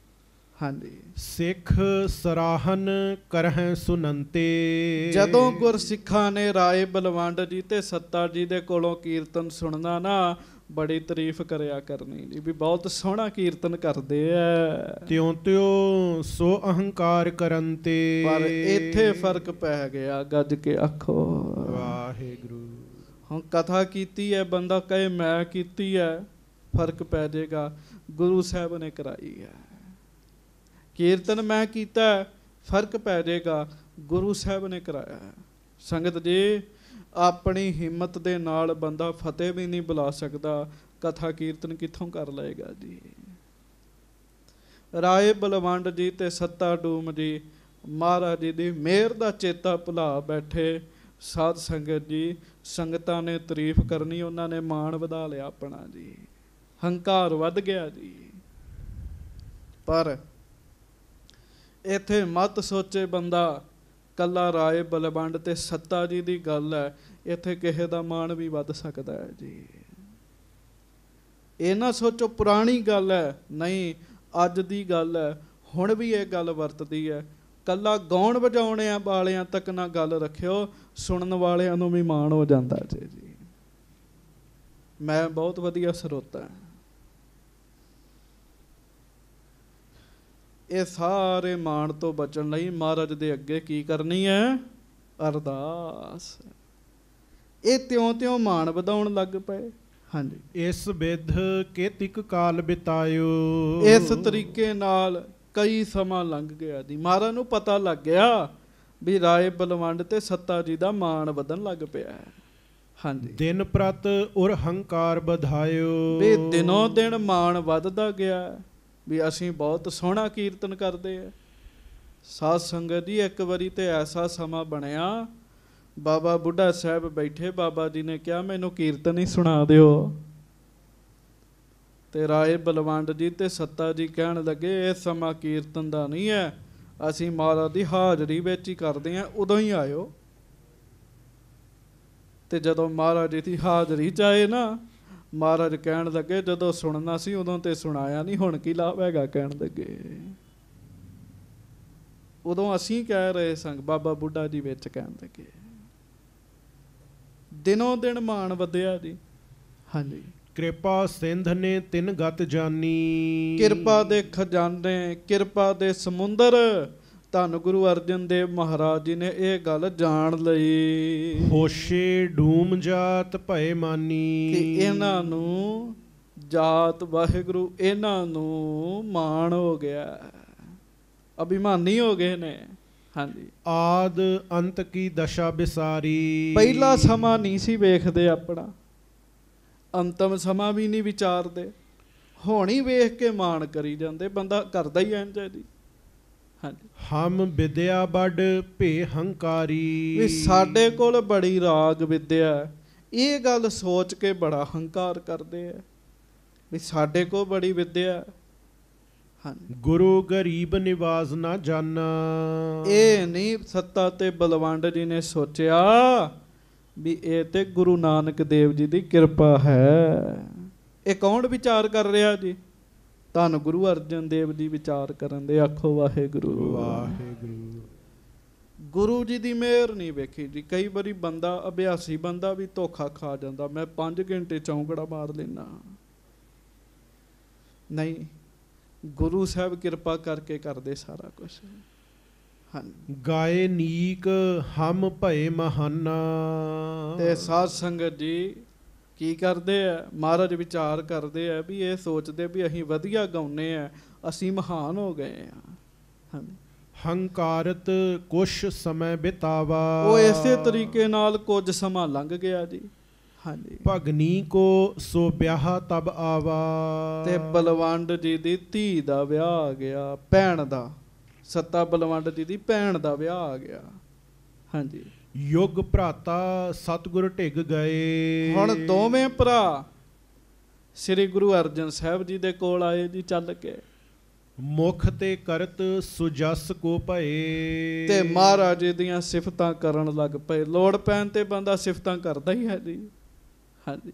ਹਾਂਜੀ। ਸਿੱਖ ਸਰਾਹਨ ਕਰਹਿ ਸੁਨੰਤੇ। ਜਦੋਂ ਗੁਰਸਿੱਖਾਂ ਨੇ ਰਾਏ ਬਲਵੰਡ ਜੀ ਤੇ ਸੱਤਾ ਜੀ ਦੇ ਕੋਲੋਂ ਕੀਰਤਨ ਸੁਣਨਾ ਨਾ, ਬੜੀ ਤਾਰੀਫ ਕਰਿਆ ਕਰਨੀ ਜੀ, ਵੀ ਬਹੁਤ ਸੋਹਣਾ ਕੀਰਤਨ ਕਰਦੇ ਆ। ਤਿਉ ਤਿਉ ਸੋ ਅਹੰਕਾਰ ਕਰਨ ਤੇ। ਪਰ ਇੱਥੇ ਫਰਕ ਪੈ ਗਿਆ। ਗੱਜ ਕੇ ਆਖੋ ਵਾਹਿਗੁਰੂ। ਹੁਣ ਕਥਾ ਕੀਤੀ ਹੈ, ਬੰਦਾ ਕਹੇ ਮੈਂ ਕੀਤੀ ਹੈ, ਫਰਕ ਪੈ ਜਾਏਗਾ। ਗੁਰੂ ਸਾਹਿਬ ਨੇ ਕਰਾਈ ਹੈ। ਕੀਰਤਨ ਮੈਂ ਕੀਤਾ, ਫਰਕ ਪੈ ਜਾਏਗਾ। ਗੁਰੂ ਸਾਹਿਬ ਨੇ ਕਰਾਇਆ ਹੈ। ਸੰਗਤ ਜੀ, ਆਪਣੀ ਹਿੰਮਤ ਦੇ ਨਾਲ ਬੰਦਾ ਫਤਿਹ ਵੀ ਨਹੀਂ ਬੁਲਾ ਸਕਦਾ, ਕਥਾ ਕੀਰਤਨ ਕਿੱਥੋਂ ਕਰ ਲਏਗਾ ਜੀ। ਰਾਏ ਬਲਵੰਡ ਜੀ ਤੇ ਸੱਤਾ ਡੂਮ ਜੀ ਮਹਾਰਾਜ ਜੀ ਦੀ ਮਿਹਰ ਦਾ ਚੇਤਾ ਭੁਲਾ ਬੈਠੇ। ਸਾਧ ਸੰਗਤ ਜੀ, ਸੰਗਤਾਂ ਨੇ ਤਾਰੀਫ ਕਰਨੀ, ਉਹਨਾਂ ਨੇ ਮਾਣ ਵਧਾ ਲਿਆ ਆਪਣਾ ਜੀ, ਹੰਕਾਰ ਵੱਧ ਗਿਆ ਜੀ। ਪਰ ਇੱਥੇ ਮਤ ਸੋਚੇ ਬੰਦਾ, ਕੱਲਾ ਰਾਏ ਬਲਵੰਡ ਤੇ ਸੱਤਾ ਜੀ ਦੀ ਗੱਲ ਹੈ, ਇੱਥੇ ਕਿਸੇ ਦਾ ਮਾਣ ਵੀ ਵੱਧ ਸਕਦਾ ਹੈ ਜੀ। ਇਹ ਨਾ ਸੋਚੋ ਪੁਰਾਣੀ ਗੱਲ ਹੈ, ਨਹੀਂ, ਅੱਜ ਦੀ ਗੱਲ ਹੈ, ਹੁਣ ਵੀ ਇਹ ਗੱਲ ਵਰਤਦੀ ਹੈ। ਕੱਲਾ ਗਾਉਣ ਵਜਾਉਣਿਆਂ ਵਾਲਿਆਂ ਤੱਕ ਨਾ ਗੱਲ ਰੱਖਿਓ, ਸੁਣਨ ਵਾਲਿਆਂ ਨੂੰ ਵੀ ਮਾਣ ਹੋ ਜਾਂਦਾ ਜੀ। ਮੈਂ ਬਹੁਤ ਵਧੀਆ ਸਰੋਤਾ। ਇਹ ਸਾਰੇ ਮਾਣ ਤੋਂ ਬਚਣ ਲਈ ਮਹਾਰਾਜ ਦੇ ਅੱਗੇ ਕੀ ਕਰਨੀ ਹੈ? ਅਰਦਾਸ। ਇਹ ਤਿਉਂ ਤਿਉਂ ਮਾਣ ਵਧਾਉਣ ਲੱਗ ਪਏ। ਹਾਂਜੀ। ਇਸ ਵਿਧ ਕੇਤਿਕ ਕਾਲ ਬਿਤਾਇਓ। ਇਸ ਤਰੀਕੇ ਨਾਲ ਕਈ ਸਮਾਂ ਲੰਘ ਗਿਆ ਜੀ। ਮਹਾਰਾਜ ਨੂੰ ਪਤਾ ਲੱਗ ਗਿਆ ਵੀ ਰਾਏ ਬਲਵੰਡ ਤੇ ਸੱਤਾ ਜੀ ਦਾ ਮਾਣ ਵਧਣ ਲੱਗ ਪਿਆ। ਹਾਂਜੀ। ਦਿਨ ਪ੍ਰਤ ਉਰ ਹੰਕਾਰ ਵਧਾਇਓ। ਵੀ ਦਿਨੋਂ ਦਿਨ ਮਾਣ ਵੱਧਦਾ ਗਿਆ ਵੀ ਅਸੀਂ ਬਹੁਤ ਸੋਹਣਾ ਕੀਰਤਨ ਕਰਦੇ ਆ। ਸਾਧ ਸੰਗਤ ਜੀ, ਇੱਕ ਵਾਰੀ ਤੇ ਐਸਾ ਸਮਾਂ ਬਣਿਆ, ਬਾਬਾ ਬੁੱਢਾ ਸਾਹਿਬ ਬੈਠੇ, ਬਾਬਾ ਜੀ ਨੇ ਕਿਹਾ ਮੈਨੂੰ ਕੀਰਤਨ ਹੀ ਸੁਣਾ ਦਿਓ। ਤੇ ਰਾਏ ਬਲਵੰਡ ਜੀ ਤੇ ਸੱਤਾ ਜੀ ਕਹਿਣ ਲੱਗੇ ਇਹ ਸਮਾਂ ਕੀਰਤਨ ਦਾ ਨਹੀਂ ਹੈ, ਅਸੀਂ ਮਹਾਰਾਜ ਦੀ ਹਾਜ਼ਰੀ ਵਿੱਚ ਹੀ ਕਰਦੇ ਹਾਂ, ਉਦੋਂ ਹੀ ਆਇਓ। ਤੇ ਜਦੋਂ ਮਹਾਰਾਜ ਜੀ ਦੀ ਹਾਜ਼ਰੀ 'ਚ ਆਏ ਨਾ, ਮਹਾਰਾਜ ਕਹਿਣ ਲੱਗੇ ਜਦੋਂ ਸੁਣਨਾ ਸੀ ਉਦੋਂ ਤੇ ਸੁਣਾਇਆ ਨਹੀਂ, ਹੁਣ ਕੀ ਲਾਭ ਹੈਗਾ ਕਹਿਣ ਲੱਗੇ। ਉਦੋਂ ਅਸੀਂ ਕਹਿ ਰਹੇ ਸੰਗ, ਬਾਬਾ ਬੁੱਢਾ ਜੀ ਵਿੱਚ ਕਹਿਣ ਲੱਗੇ। ਦਿਨੋਂ ਦਿਨ ਮਾਣ ਵਧਿਆ ਜੀ। ਹਾਂਜੀ। ਕਿਰਪਾ ਸਿੰਧ ਨੇ ਤਿੰਨ ਗਤ ਜਾਨੀ। ਕਿਰਪਾ ਦੇ ਖਜ਼ਾਨੇ, ਕਿਰਪਾ ਦੇ ਸਮੁੰਦਰ, ਧੰਨ ਗੁਰੂ ਅਰਜਨ ਦੇਵ ਮਹਾਰਾਜ ਜੀ ਨੇ ਇਹ ਗੱਲ ਜਾਣ ਲਈ। ਹੋਸ਼ੇ ਡੂਮ ਜਾਤ ਭਏ ਮਾਨੀ। ਕਿ ਇਹਨਾਂ ਨੂੰ ਜਾਤ ਵਾਹਿਗੁਰੂ, ਇਹਨਾਂ ਨੂੰ ਮਾਣ ਹੋ ਗਿਆ, ਅਭਿਮਾਨੀ ਹੋ ਗਏ ਨੇ। ਹਾਂਜੀ। ਆਦ ਅੰਤ ਕੀ ਦਸ਼ਾ ਵਿਸਾਰੀ। ਪਹਿਲਾ ਸਮਾਂ ਨਹੀਂ ਸੀ ਵੇਖਦੇ ਆਪਣਾ, ਅੰਤਮ ਸਮਾਂ ਵੀ ਨਹੀਂ ਵਿਚਾਰਦੇ, ਹੁਣ ਹੀ ਵੇਖ ਕੇ ਮਾਣ ਕਰੀ ਜਾਂਦੇ। ਬੰਦਾ ਕਰਦਾ ਹੀ ਇੰਝ ਹੈ ਜੀ। ਹਾਂਜੀ। ਹਮ ਵਿਦਿਆ ਵੱਡ ਭੇ ਹੰਕਾਰੀ। ਵੀ ਸਾਡੇ ਕੋਲ ਬੜੀ ਰਾਗ ਵਿਦਿਆ, ਇਹ ਗੱਲ ਸੋਚ ਕੇ ਬੜਾ ਹੰਕਾਰ ਕਰਦੇ ਆ ਵੀ ਸਾਡੇ ਕੋਲ ਬੜੀ ਵਿਦਿਆ। ਹਾਂਜੀ। ਗੁਰੂ ਗਰੀਬ ਨਿਵਾਸ ਨਾ ਜਾਨਾ। ਇਹ ਨਹੀਂ ਸੱਤਾ ਤੇ ਬਲਵੰਡ ਜੀ ਨੇ ਸੋਚਿਆ ਵੀ ਇਹ ਤੇ ਗੁਰੂ ਨਾਨਕ ਦੇਵ ਜੀ ਦੀ ਕਿਰਪਾ ਹੈ। ਇਹ ਕੌਣ ਵਿਚਾਰ ਕਰ ਰਿਹਾ ਜੀ? ਧੰਨ ਗੁਰੂ ਅਰਜਨ ਦੇਵ ਜੀ ਵਿਚਾਰ ਕਰਨ ਦੇ। ਆਖੋ ਵਾਹਿਗੁਰੂ ਵਾਹਿਗੁਰੂ। ਗੁਰੂ ਜੀ ਦੀ ਮਿਹਰ ਨਹੀਂ ਵੇਖੀ ਜੀ। ਕਈ ਵਾਰੀ ਬੰਦਾ, ਅਭਿਆਸੀ ਬੰਦਾ ਵੀ ਧੋਖਾ ਖਾ ਜਾਂਦਾ, ਮੈਂ 5 ਘੰਟੇ ਚੌਂਕੜਾ ਮਾਰ ਲੈਣਾ। ਨਹੀਂ, ਗੁਰੂ ਸਾਹਿਬ ਕਿਰਪਾ ਕਰਕੇ ਕਰਦੇ ਸਾਰਾ ਕੁਝ। ਹਾਂਜੀ। ਗਾਏ ਨੀਕ ਹਮ ਭਏ ਮਹਾਨਾ। ਤੇ ਸਾਧ ਸੰਗਤ ਜੀ ਕੀ ਕਰਦੇ ਆ? ਮਹਾਰਾਜ ਵਿਚਾਰ ਕਰਦੇ ਆ ਵੀ ਇਹ ਸੋਚਦੇ ਵੀ ਅਸੀਂ ਵਧੀਆ ਗਾਉਂਦੇ ਆ, ਅਸੀਂ ਮਹਾਨ ਹੋ ਗਏ ਆ। ਹਾਂਜੀ। ਹੰਕਾਰਤ ਕੁਛ ਸਮੇਂ ਬਿਤਾਵਾ। ਉਹ ਇਸੇ ਤਰੀਕੇ ਨਾਲ ਕੁਝ ਸਮਾਂ ਲੰਘ ਗਿਆ ਜੀ। ਹਾਂਜੀ। ਭਗਨੀ ਕੋ ਸੋ ਵਿਆਹ ਤਬ ਆਵਾ। ਤੇ ਬਲਵੰਡ ਜੀ ਦੀ ਧੀ ਦਾ ਵਿਆਹ ਆ ਗਿਆ, ਭੈਣ ਦਾ। ਸੱਤਾ ਬਲਵੰਡ ਜੀ ਦੀ ਭੈਣ ਦਾ ਵਿਆਹ ਆ ਗਿਆ। ਹਾਂਜੀ। ਯੁਗ ਭਰਾਤਾ ਸਤਿਗੁਰ ਢਿੱਗ ਗਏ। ਹੁਣ ਦੋਵੇਂ ਭਰਾ ਸ੍ਰੀ ਗੁਰੂ ਅਰਜਨ ਸਾਹਿਬ ਜੀ ਦੇ ਕੋਲ ਆਏ ਜੀ ਚੱਲ ਕੇ। ਮੁਖ ਤੇ ਕਰਤ ਸੁਜਸ ਕੋ ਭਏ। ਤੇ ਮਹਾਰਾਜ ਜੀ ਦੀਆਂ ਸਿਫਤਾਂ ਕਰਨ ਲੱਗ ਪਏ। ਲੋੜ ਪੈਣ ਤੇ ਬੰਦਾ ਸਿਫਤਾਂ ਕਰਦਾ ਹੀ ਹੈ ਜੀ। ਹਾਂਜੀ।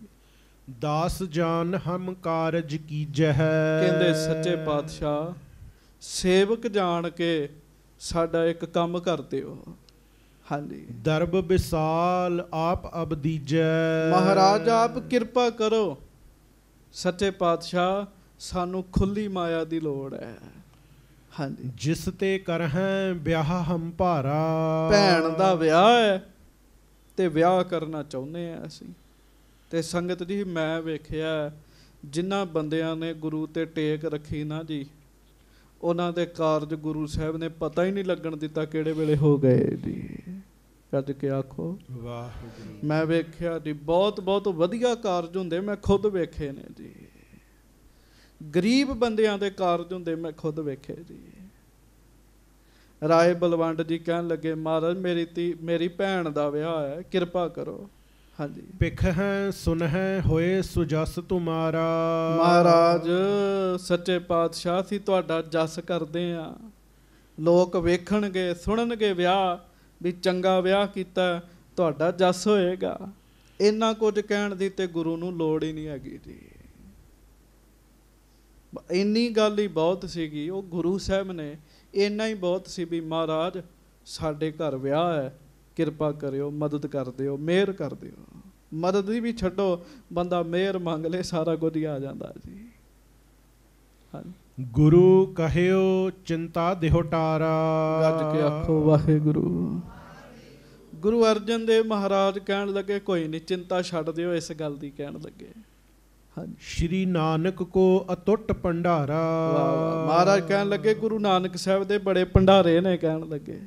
ਦਾਸ ਜਾਨ ਹਮ ਕਾਰਜ ਕੀਜਹਿ। ਕਹਿੰਦੇ ਸੱਚੇ ਪਾਤਸ਼ਾਹ ਸੇਵਕ ਜਾਣ ਕੇ ਸਾਡਾ ਇੱਕ ਕੰਮ ਕਰ ਦਿਓ। ਹਾਂਜੀ। ਦਰਬ ਵਿਸਾਲ ਆਪ ਅਬਦੀਜੈ। ਮਹਾਰਾਜ ਆਪ ਕਿਰਪਾ ਕਰੋ। ਸੱਚੇ ਪਾਤਸ਼ਾਹ ਸਾਨੂੰ ਖੁੱਲੀ ਮਾਇਆ ਦੀ ਲੋੜ ਹੈ। ਹਾਂਜੀ। ਜਿਸ ਤੇ ਕਰਹਿ ਵਿਆਹ ਹਮ ਭਾਰਾ। ਭੈਣ ਦਾ ਵਿਆਹ ਹੈ ਤੇ ਵਿਆਹ ਕਰਨਾ ਚਾਹੁੰਦੇ ਆ ਅਸੀਂ। ਤੇ ਸੰਗਤ ਜੀ ਮੈਂ ਵੇਖਿਆ ਜਿਨ੍ਹਾਂ ਬੰਦਿਆਂ ਨੇ ਗੁਰੂ ਤੇ ਟੇਕ ਰੱਖੀ ਨਾ ਜੀ, ਉਹਨਾਂ ਦੇ ਕਾਰਜ ਗੁਰੂ ਸਾਹਿਬ ਨੇ ਪਤਾ ਹੀ ਨਹੀਂ ਲੱਗਣ ਦਿੱਤਾ ਕਿਹੜੇ ਵੇਲੇ ਹੋ ਗਏ ਜੀ। ਕੱਢ ਕੇ ਆਖੋ ਵਾਹਿਗੁਰੂ। ਮੈਂ ਵੇਖਿਆ ਜੀ ਬਹੁਤ ਬਹੁਤ ਵਧੀਆ ਕਾਰਜ ਹੁੰਦੇ, ਮੈਂ ਖੁਦ ਵੇਖੇ ਨੇ ਜੀ। ਗਰੀਬ ਬੰਦਿਆਂ ਦੇ ਕਾਰਜ ਹੁੰਦੇ, ਮੈਂ ਖੁਦ ਵੇਖੇ ਜੀ। ਰਾਏ ਬਲਵੰਡ ਜੀ ਕਹਿਣ ਲੱਗੇ ਮਹਾਰਾਜ ਮੇਰੀ ਭੈਣ ਦਾ ਵਿਆਹ ਹੈ, ਕਿਰਪਾ ਕਰੋ। ਹਾਂਜੀ। ਭਿਖ ਹੈ ਸੁਨਹਿ ਹੋਏ ਸੁਜਸ ਤੁਮਾਰਾ। ਮਹਾਰਾਜ ਸੱਚੇ ਪਾਤਸ਼ਾਹ ਸੀ ਤੁਹਾਡਾ ਜਸ ਕਰਦੇ ਆ। ਲੋਕ ਵੇਖਣਗੇ ਸੁਣਨਗੇ ਵਿਆਹ ਵੀ ਚੰਗਾ ਵਿਆਹ ਕੀਤਾ, ਤੁਹਾਡਾ ਜਸ ਹੋਏਗਾ। ਇੰਨਾ ਕੁਝ ਕਹਿਣ ਦੀ ਤੇ ਗੁਰੂ ਨੂੰ ਲੋੜ ਹੀ ਨਹੀਂ ਹੈਗੀ ਜੀ। ਇੰਨੀ ਗੱਲ ਹੀ ਬਹੁਤ ਸੀਗੀ। ਉਹ ਗੁਰੂ ਸਾਹਿਬ ਨੇ ਇੰਨਾ ਹੀ ਬਹੁਤ ਸੀ ਵੀ ਮਹਾਰਾਜ ਸਾਡੇ ਘਰ ਵਿਆਹ ਹੈ, ਕਿਰਪਾ ਕਰਿਓ, ਮਦਦ ਕਰ ਦਿਓ, ਮਿਹਰ ਕਰ ਦਿਓ। ਮਦਦ ਦੀ ਵੀ ਛੱਡੋ, ਬੰਦਾ ਮਿਹਰ ਮੰਗ ਲੇ ਸਾਰਾ ਕੁਝ ਹੀ ਆ ਜਾਂਦਾ ਜੀ। ਹਾਂਜੀ। ਗੁਰੂ ਕਹਿਓ ਚਿੰਤਾ ਦੇਹੁ ਟਾਰਾ। ਗੱਜ ਕੇ ਆਖੋ ਵਾਹਿਗੁਰੂ। ਗੁਰੂ ਅਰਜਨ ਦੇਵ ਮਹਾਰਾਜ ਕਹਿਣ ਲੱਗੇ ਕੋਈ ਨਹੀਂ, ਚਿੰਤਾ ਛੱਡ ਦਿਓ, ਇਸ ਗੱਲ ਦੀ ਕਹਿਣ ਲੱਗੇ। ਹਾਂਜੀ। ਸ਼੍ਰੀ ਨਾਨਕ ਕੋ ਅਤੁੱਟ ਭੰਡਾਰਾ। ਮਹਾਰਾਜ ਕਹਿਣ ਲੱਗੇ ਗੁਰੂ ਨਾਨਕ ਸਾਹਿਬ ਦੇ ਬੜੇ ਭੰਡਾਰੇ ਨੇ, ਕਹਿਣ ਲੱਗੇ।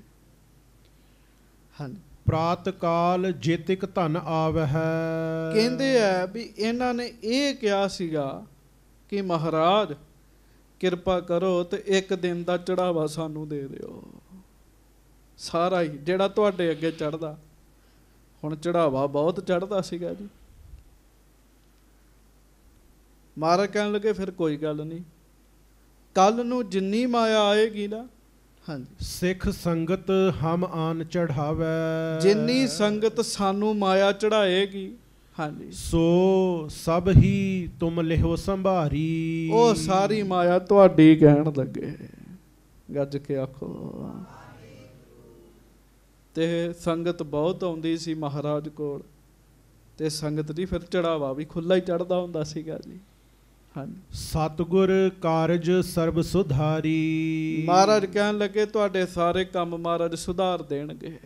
ਹਾਂਜੀ। ਪ੍ਰਾਤ ਕਾਲ ਜੇਤਿਕ ਧਨ ਆਵਹਿ। ਕਹਿੰਦੇ ਆ ਵੀ ਇਹਨਾਂ ਨੇ ਇਹ ਕਿਹਾ ਸੀਗਾ ਕਿ ਮਹਾਰਾਜ ਕਿਰਪਾ ਕਰੋ ਤੇ ਇੱਕ ਦਿਨ ਦਾ ਚੜਾਵਾ ਸਾਨੂੰ ਦੇ ਦਿਓ, ਸਾਰਾ ਹੀ ਜਿਹੜਾ ਤੁਹਾਡੇ ਅੱਗੇ ਚੜ੍ਹਦਾ। ਹੁਣ ਚੜਾਵਾ ਬਹੁਤ ਚੜ੍ਹਦਾ ਸੀਗਾ ਜੀ। ਮਹਾਰਾਜ ਕਹਿਣ ਲੱਗੇ ਫਿਰ ਕੋਈ ਗੱਲ ਨਹੀਂ, ਕੱਲ ਨੂੰ ਜਿੰਨੀ ਮਾਇਆ ਆਏਗੀ ਨਾ, ਹਾਂਜੀ, ਸਿੱਖ ਸੰਗਤ ਹਮ ਆਨ ਚੜਾਵੇ। ਜਿੰਨੀ ਸੰਗਤ ਸਾਨੂੰ ਮਾਇਆ ਚੜਾਏਗੀ, ਹਾਂਜੀ, ਸੋ ਸਭ ਹੀ ਤੁਮ ਲਿਹੋ ਸੰਭਾਰੀ। ਉਹ ਸਾਰੀ ਮਾਇਆ ਤੁਹਾਡੀ, ਕਹਿਣ ਲੱਗੇ। ਗੱਜ ਕੇ ਆਖੋ। ਤੇ ਸੰਗਤ ਬਹੁਤ ਆਉਂਦੀ ਸੀ ਮਹਾਰਾਜ ਕੋਲ, ਤੇ ਸੰਗਤ ਦੀ ਫਿਰ ਚੜਾਵਾ ਵੀ ਖੁੱਲਾ ਹੀ ਚੜ੍ਹਦਾ ਹੁੰਦਾ ਸੀਗਾ ਜੀ। ਹਾਂਜੀ। ਸਤਿਗੁਰ ਕਾਰਜ ਸਰਬ ਸੁਧਾਰੀ। ਮਹਾਰਾਜ ਕਹਿਣ ਲੱਗੇ ਤੁਹਾਡੇ ਸਾਰੇ ਕੰਮ ਮਹਾਰਾਜ ਸੁਧਾਰ ਦੇਣਗੇ।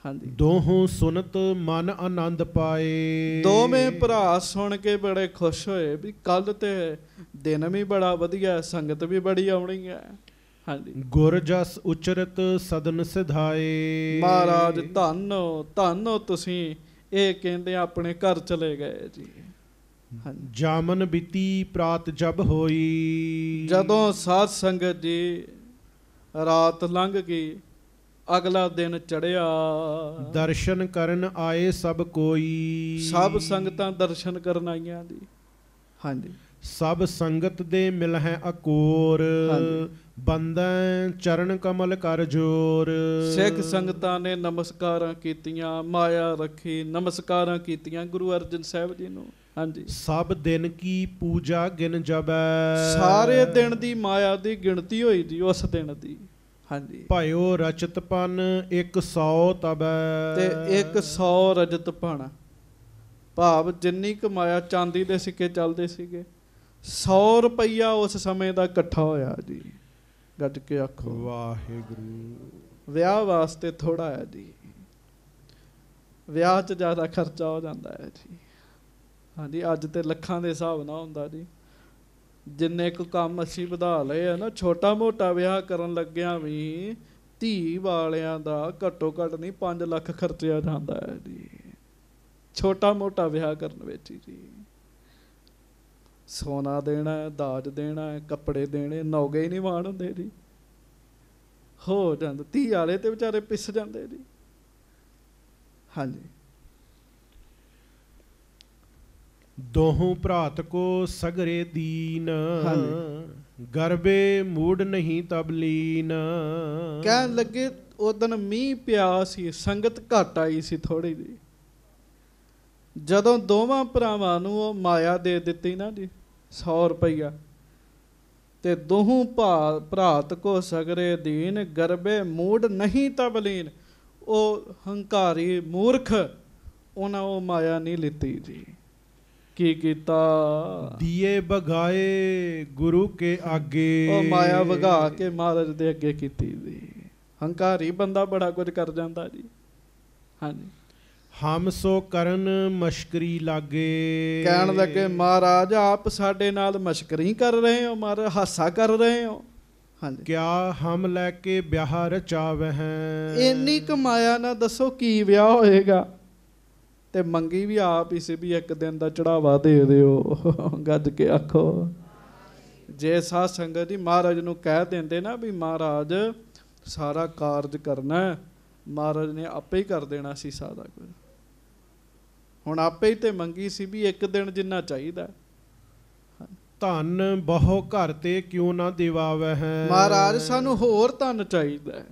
ਹਾਂਜੀ। ਦੋਹੋਂ ਸੁਨਤ ਮਨ ਆਨੰਦ ਪਾਏ। ਦੋਵੇਂ ਭਰਾ ਸੁਣ ਕੇ ਬੜੇ ਖੁਸ਼ ਹੋਏ ਵੀ ਕੱਲ ਤੇ ਦਿਨ ਵੀ ਬੜਾ ਵਧੀਆ, ਸੰਗਤ ਵੀ ਬੜੀ ਆਉਣੀ ਹੈ। ਹਾਂਜੀ। ਗੁਰ ਜਸ ਉਚਰਤ ਸਦਨ ਸਿਧਾਏ। ਮਹਾਰਾਜ ਧੰਨ ਧੰਨ ਤੁਸੀਂ, ਇਹ ਕਹਿੰਦੇ ਆਪਣੇ ਘਰ ਚਲੇ ਗਏ ਜੀ। ਜਾਮਨ ਬੀਤੀ ਪ੍ਰਾਤ ਜਬ ਹੋਈ। ਜਦੋਂ ਸਾਧ ਸੰਗਤ ਜੀ ਰਾਤ ਲੰਘ ਗਈ, ਅਗਲਾ ਦਿਨ ਚੜਿਆ। ਦਰਸ਼ਨ ਕਰਨ ਆਏ ਸਭ ਕੋਈ। ਸਭ ਸੰਗਤਾਂ ਦਰਸ਼ਨ ਕਰਨ ਆਈਆਂ ਜੀ। ਹਾਂਜੀ। ਸਭ ਸੰਗਤ ਦੇ ਮਿਲਹਿ ਅਕੋਰ। ਬੰਦੈ ਚਰਨ ਕਮਲ ਕਰ ਜੋਰ। ਸਿੱਖ ਸੰਗਤਾਂ ਨੇ ਨਮਸਕਾਰਾਂ ਕੀਤੀਆਂ, ਮਾਇਆ ਰੱਖੀ, ਨਮਸਕਾਰਾਂ ਕੀਤੀਆਂ ਗੁਰੂ ਅਰਜਨ ਸਾਹਿਬ ਜੀ ਨੂੰ। ਹਾਂਜੀ। ਸਭ ਦਿਨ ਕੀ ਪੂਜਾ ਗਿਣ ਜਬੈ। ਸਾਰੇ ਦਿਨ ਦੀ ਮਾਇਆ ਦੀ ਗਿਣਤੀ ਹੋਈ ਜੀ ਉਸ ਦਿਨ ਦੀ। ਹਾਂਜੀ। ਭਇਓ ਰਚਤ ਪਨ 100 ਤਬੈ। ਤੇ 100 ਰਜਤ ਪਣ, ਭਾਵ ਜਿੰਨੀ ਕੁ ਮਾਇਆ ਚਾਂਦੀ ਦੇ ਸਿੱਕੇ ਚੱਲਦੇ ਸੀਗੇ, 100 ਰੁਪਈਆ ਉਸ ਸਮੇਂ ਦਾ ਇਕੱਠਾ ਹੋਇਆ ਜੀ। ਗੱਜ ਕੇ ਆਖੋ ਵਾਹਿਗੁਰੂ। ਵਿਆਹ ਵਾਸਤੇ ਥੋੜਾ ਹੈ ਜੀ, ਵਿਆਹ 'ਚ ਜ਼ਿਆਦਾ ਖਰਚਾ ਹੋ ਜਾਂਦਾ ਹੈ ਜੀ। ਹਾਂਜੀ। ਅੱਜ ਤੇ ਲੱਖਾਂ ਦੇ ਹਿਸਾਬ ਨਾਲ ਹੁੰਦਾ ਜੀ। ਜਿੰਨੇ ਕੁ ਕੰਮ ਅਸੀਂ ਵਧਾ ਲਏ ਆ ਨਾ, ਛੋਟਾ ਮੋਟਾ ਵਿਆਹ ਕਰਨ ਲੱਗਿਆਂ ਵੀ ਧੀ ਵਾਲਿਆਂ ਦਾ ਘੱਟੋ ਘੱਟ ਨਹੀਂ 5 ਲੱਖ ਖਰਚਿਆ ਜਾਂਦਾ ਹੈ ਜੀ, ਛੋਟਾ ਮੋਟਾ ਵਿਆਹ ਕਰਨ ਵਿੱਚ ਜੀ। ਸੋਨਾ ਦੇਣਾ, ਦਾਜ ਦੇਣਾ, ਕੱਪੜੇ ਦੇਣੇ, ਨੌਗੇ ਹੀ ਨਹੀਂ ਮਾਣ ਹੁੰਦੇ ਜੀ। ਹੋ ਜਾਂਦੇ ਧੀ ਵਾਲੇ ਤੇ ਵਿਚਾਰੇ ਪਿਸ ਜਾਂਦੇ ਜੀ। ਹਾਂਜੀ। ਦੋਹੂ ਭਰਾਤ ਕੋ ਸਗਰੇ ਦੀਨ, ਗਰਬੇ ਮੂਡ ਨਹੀਂ ਤਬ ਲੀਨ। ਕਹਿਣ ਲੱਗੇ ਉਦਣ ਮੀਂਹ ਪਿਆ ਸੀ, ਸੰਗਤ ਘੱਟ ਆਈ ਸੀ ਥੋੜੀ ਜਿਹੀ। ਜਦੋਂ ਦੋਵਾਂ ਭਰਾਵਾਂ ਨੂੰ ਉਹ ਮਾਇਆ ਦੇ ਦਿੱਤੀ ਨਾ ਜੀ 100 ਰੁਪਈਆ, ਤੇ ਦੋਹੂ ਭਰਾਤ ਕੋ ਸਗਰੇ ਦੀਨ, ਗਰਬੇ ਮੂਡ ਨਹੀਂ ਤਬ ਲੀਨ। ਉਹ ਹੰਕਾਰੀ ਮੂਰਖ ਉਹਨਾਂ ਉਹ ਮਾਇਆ ਨਹੀਂ ਲਿੱਤੀ ਜੀ। ਕੀ ਕੀਤਾ? ਦੀਏ ਬਗਾਏ ਗੁਰੂ ਕੇ ਆਗੇ। ਉਹ ਮਾਇਆ ਵਗਾ ਕੇ ਮਹਾਰਾਜ ਦੇ ਅੱਗੇ ਕੀਤੀ ਜੀ। ਹੰਕਾਰੀ ਬੰਦਾ ਬੜਾ ਕੁਝ ਕਰ ਜਾਂਦਾ ਜੀ। ਹਾਂਜੀ। ਹਮ ਸੋ ਕਰਨ ਮਸ਼ਕਰੀ ਲਾਗੇ। ਕਹਿਣ ਲੱਗੇ ਮਹਾਰਾਜ ਆਪ ਸਾਡੇ ਨਾਲ ਮਸ਼ਕਰੀ ਕਰ ਰਹੇ ਹੋ, ਮਹਾਰਾਜ ਹਾਸਾ ਕਰ ਰਹੇ ਹੋ। ਹਾਂਜੀ। ਕਿਆ ਹਮ ਲੈ ਕੇ ਵਿਆਹ ਰਚਾਵਹਿ। ਇੰਨੀ ਕਮਾਇਆ ਨਾ ਦੱਸੋ ਕੀ ਵਿਆਹ ਹੋਏਗਾ। ਤੇ ਮੰਗੀ ਵੀ ਆਪ ਹੀ ਸੀ ਵੀ ਇੱਕ ਦਿਨ ਦਾ ਚੜਾਵਾ ਦੇ ਦਿਓ। ਗੱਜ ਕੇ ਆਖੋ। ਜੇ ਸਾਧ ਸੰਗਤ ਜੀ ਮਹਾਰਾਜ ਨੂੰ ਕਹਿ ਦਿੰਦੇ ਨਾ ਵੀ ਮਹਾਰਾਜ ਸਾਰਾ ਕਾਰਜ ਕਰਨਾ, ਮਹਾਰਾਜ ਨੇ ਆਪੇ ਹੀ ਕਰ ਦੇਣਾ ਸੀ ਸਾਰਾ ਕੁਝ। ਹੁਣ ਆਪੇ ਹੀ ਤੇ ਮੰਗੀ ਸੀ ਵੀ ਇੱਕ ਦਿਨ ਜਿੰਨਾ ਚਾਹੀਦਾ। ਧਨ ਬਹੁ ਘਰ ਤੇ ਕਿਉਂ ਨਾ ਦਿਵਾਵਹਿ। ਮਹਾਰਾਜ ਸਾਨੂੰ ਹੋਰ ਧਨ ਚਾਹੀਦਾ।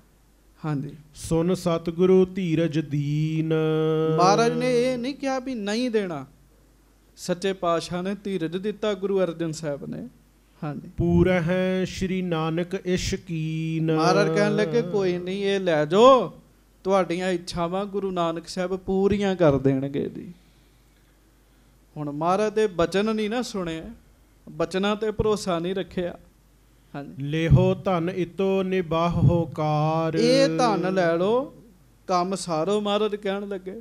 ਹਾਂਜੀ। ਸੁਨ ਸਤਿਗੁਰੂ ਧੀਰਜ ਦੀਨ। ਮਹਾਰਾਜ ਨੇ ਇਹ ਨਹੀਂ ਕਿਹਾ ਵੀ ਨਹੀਂ ਦੇਣਾ, ਸੱਚੇ ਪਾਤਸ਼ਾਹ ਨੇ ਧੀਰਜ ਦਿੱਤਾ ਗੁਰੂ ਅਰਜਨ ਸਾਹਿਬ ਨੇ। ਹਾਂਜੀ। ਪੂਰਾ ਹੈ ਸ਼੍ਰੀ ਨਾਨਕ ਇਸ਼ਕੀਨ। ਮਹਾਰਾਜ ਕਹਿਣ ਲੱਗੇ ਕੋਈ ਨਹੀਂ, ਇਹ ਲੈ ਜਾਓ, ਤੁਹਾਡੀਆਂ ਇੱਛਾਵਾਂ ਗੁਰੂ ਨਾਨਕ ਸਾਹਿਬ ਪੂਰੀਆਂ ਕਰ ਦੇਣਗੇ ਜੀ। ਹੁਣ ਮਹਾਰਾਜ ਦੇ ਬਚਨ ਨਹੀਂ ਨਾ ਸੁਣੇ, ਬਚਨਾਂ ਤੇ ਭਰੋਸਾ ਨਹੀਂ ਰੱਖਿਆ। ਹਾਂਜੀ। ਲੇਹੋ ਧਨ ਇਤੋ ਨਿਬਾਹੋ ਕਾਰ। ਇਹ ਧਨ ਲੈ ਲਓ, ਕੰਮ ਸਾਰੋ। ਮਹਾਰਾਜ ਕਹਿਣ ਲੱਗੇ।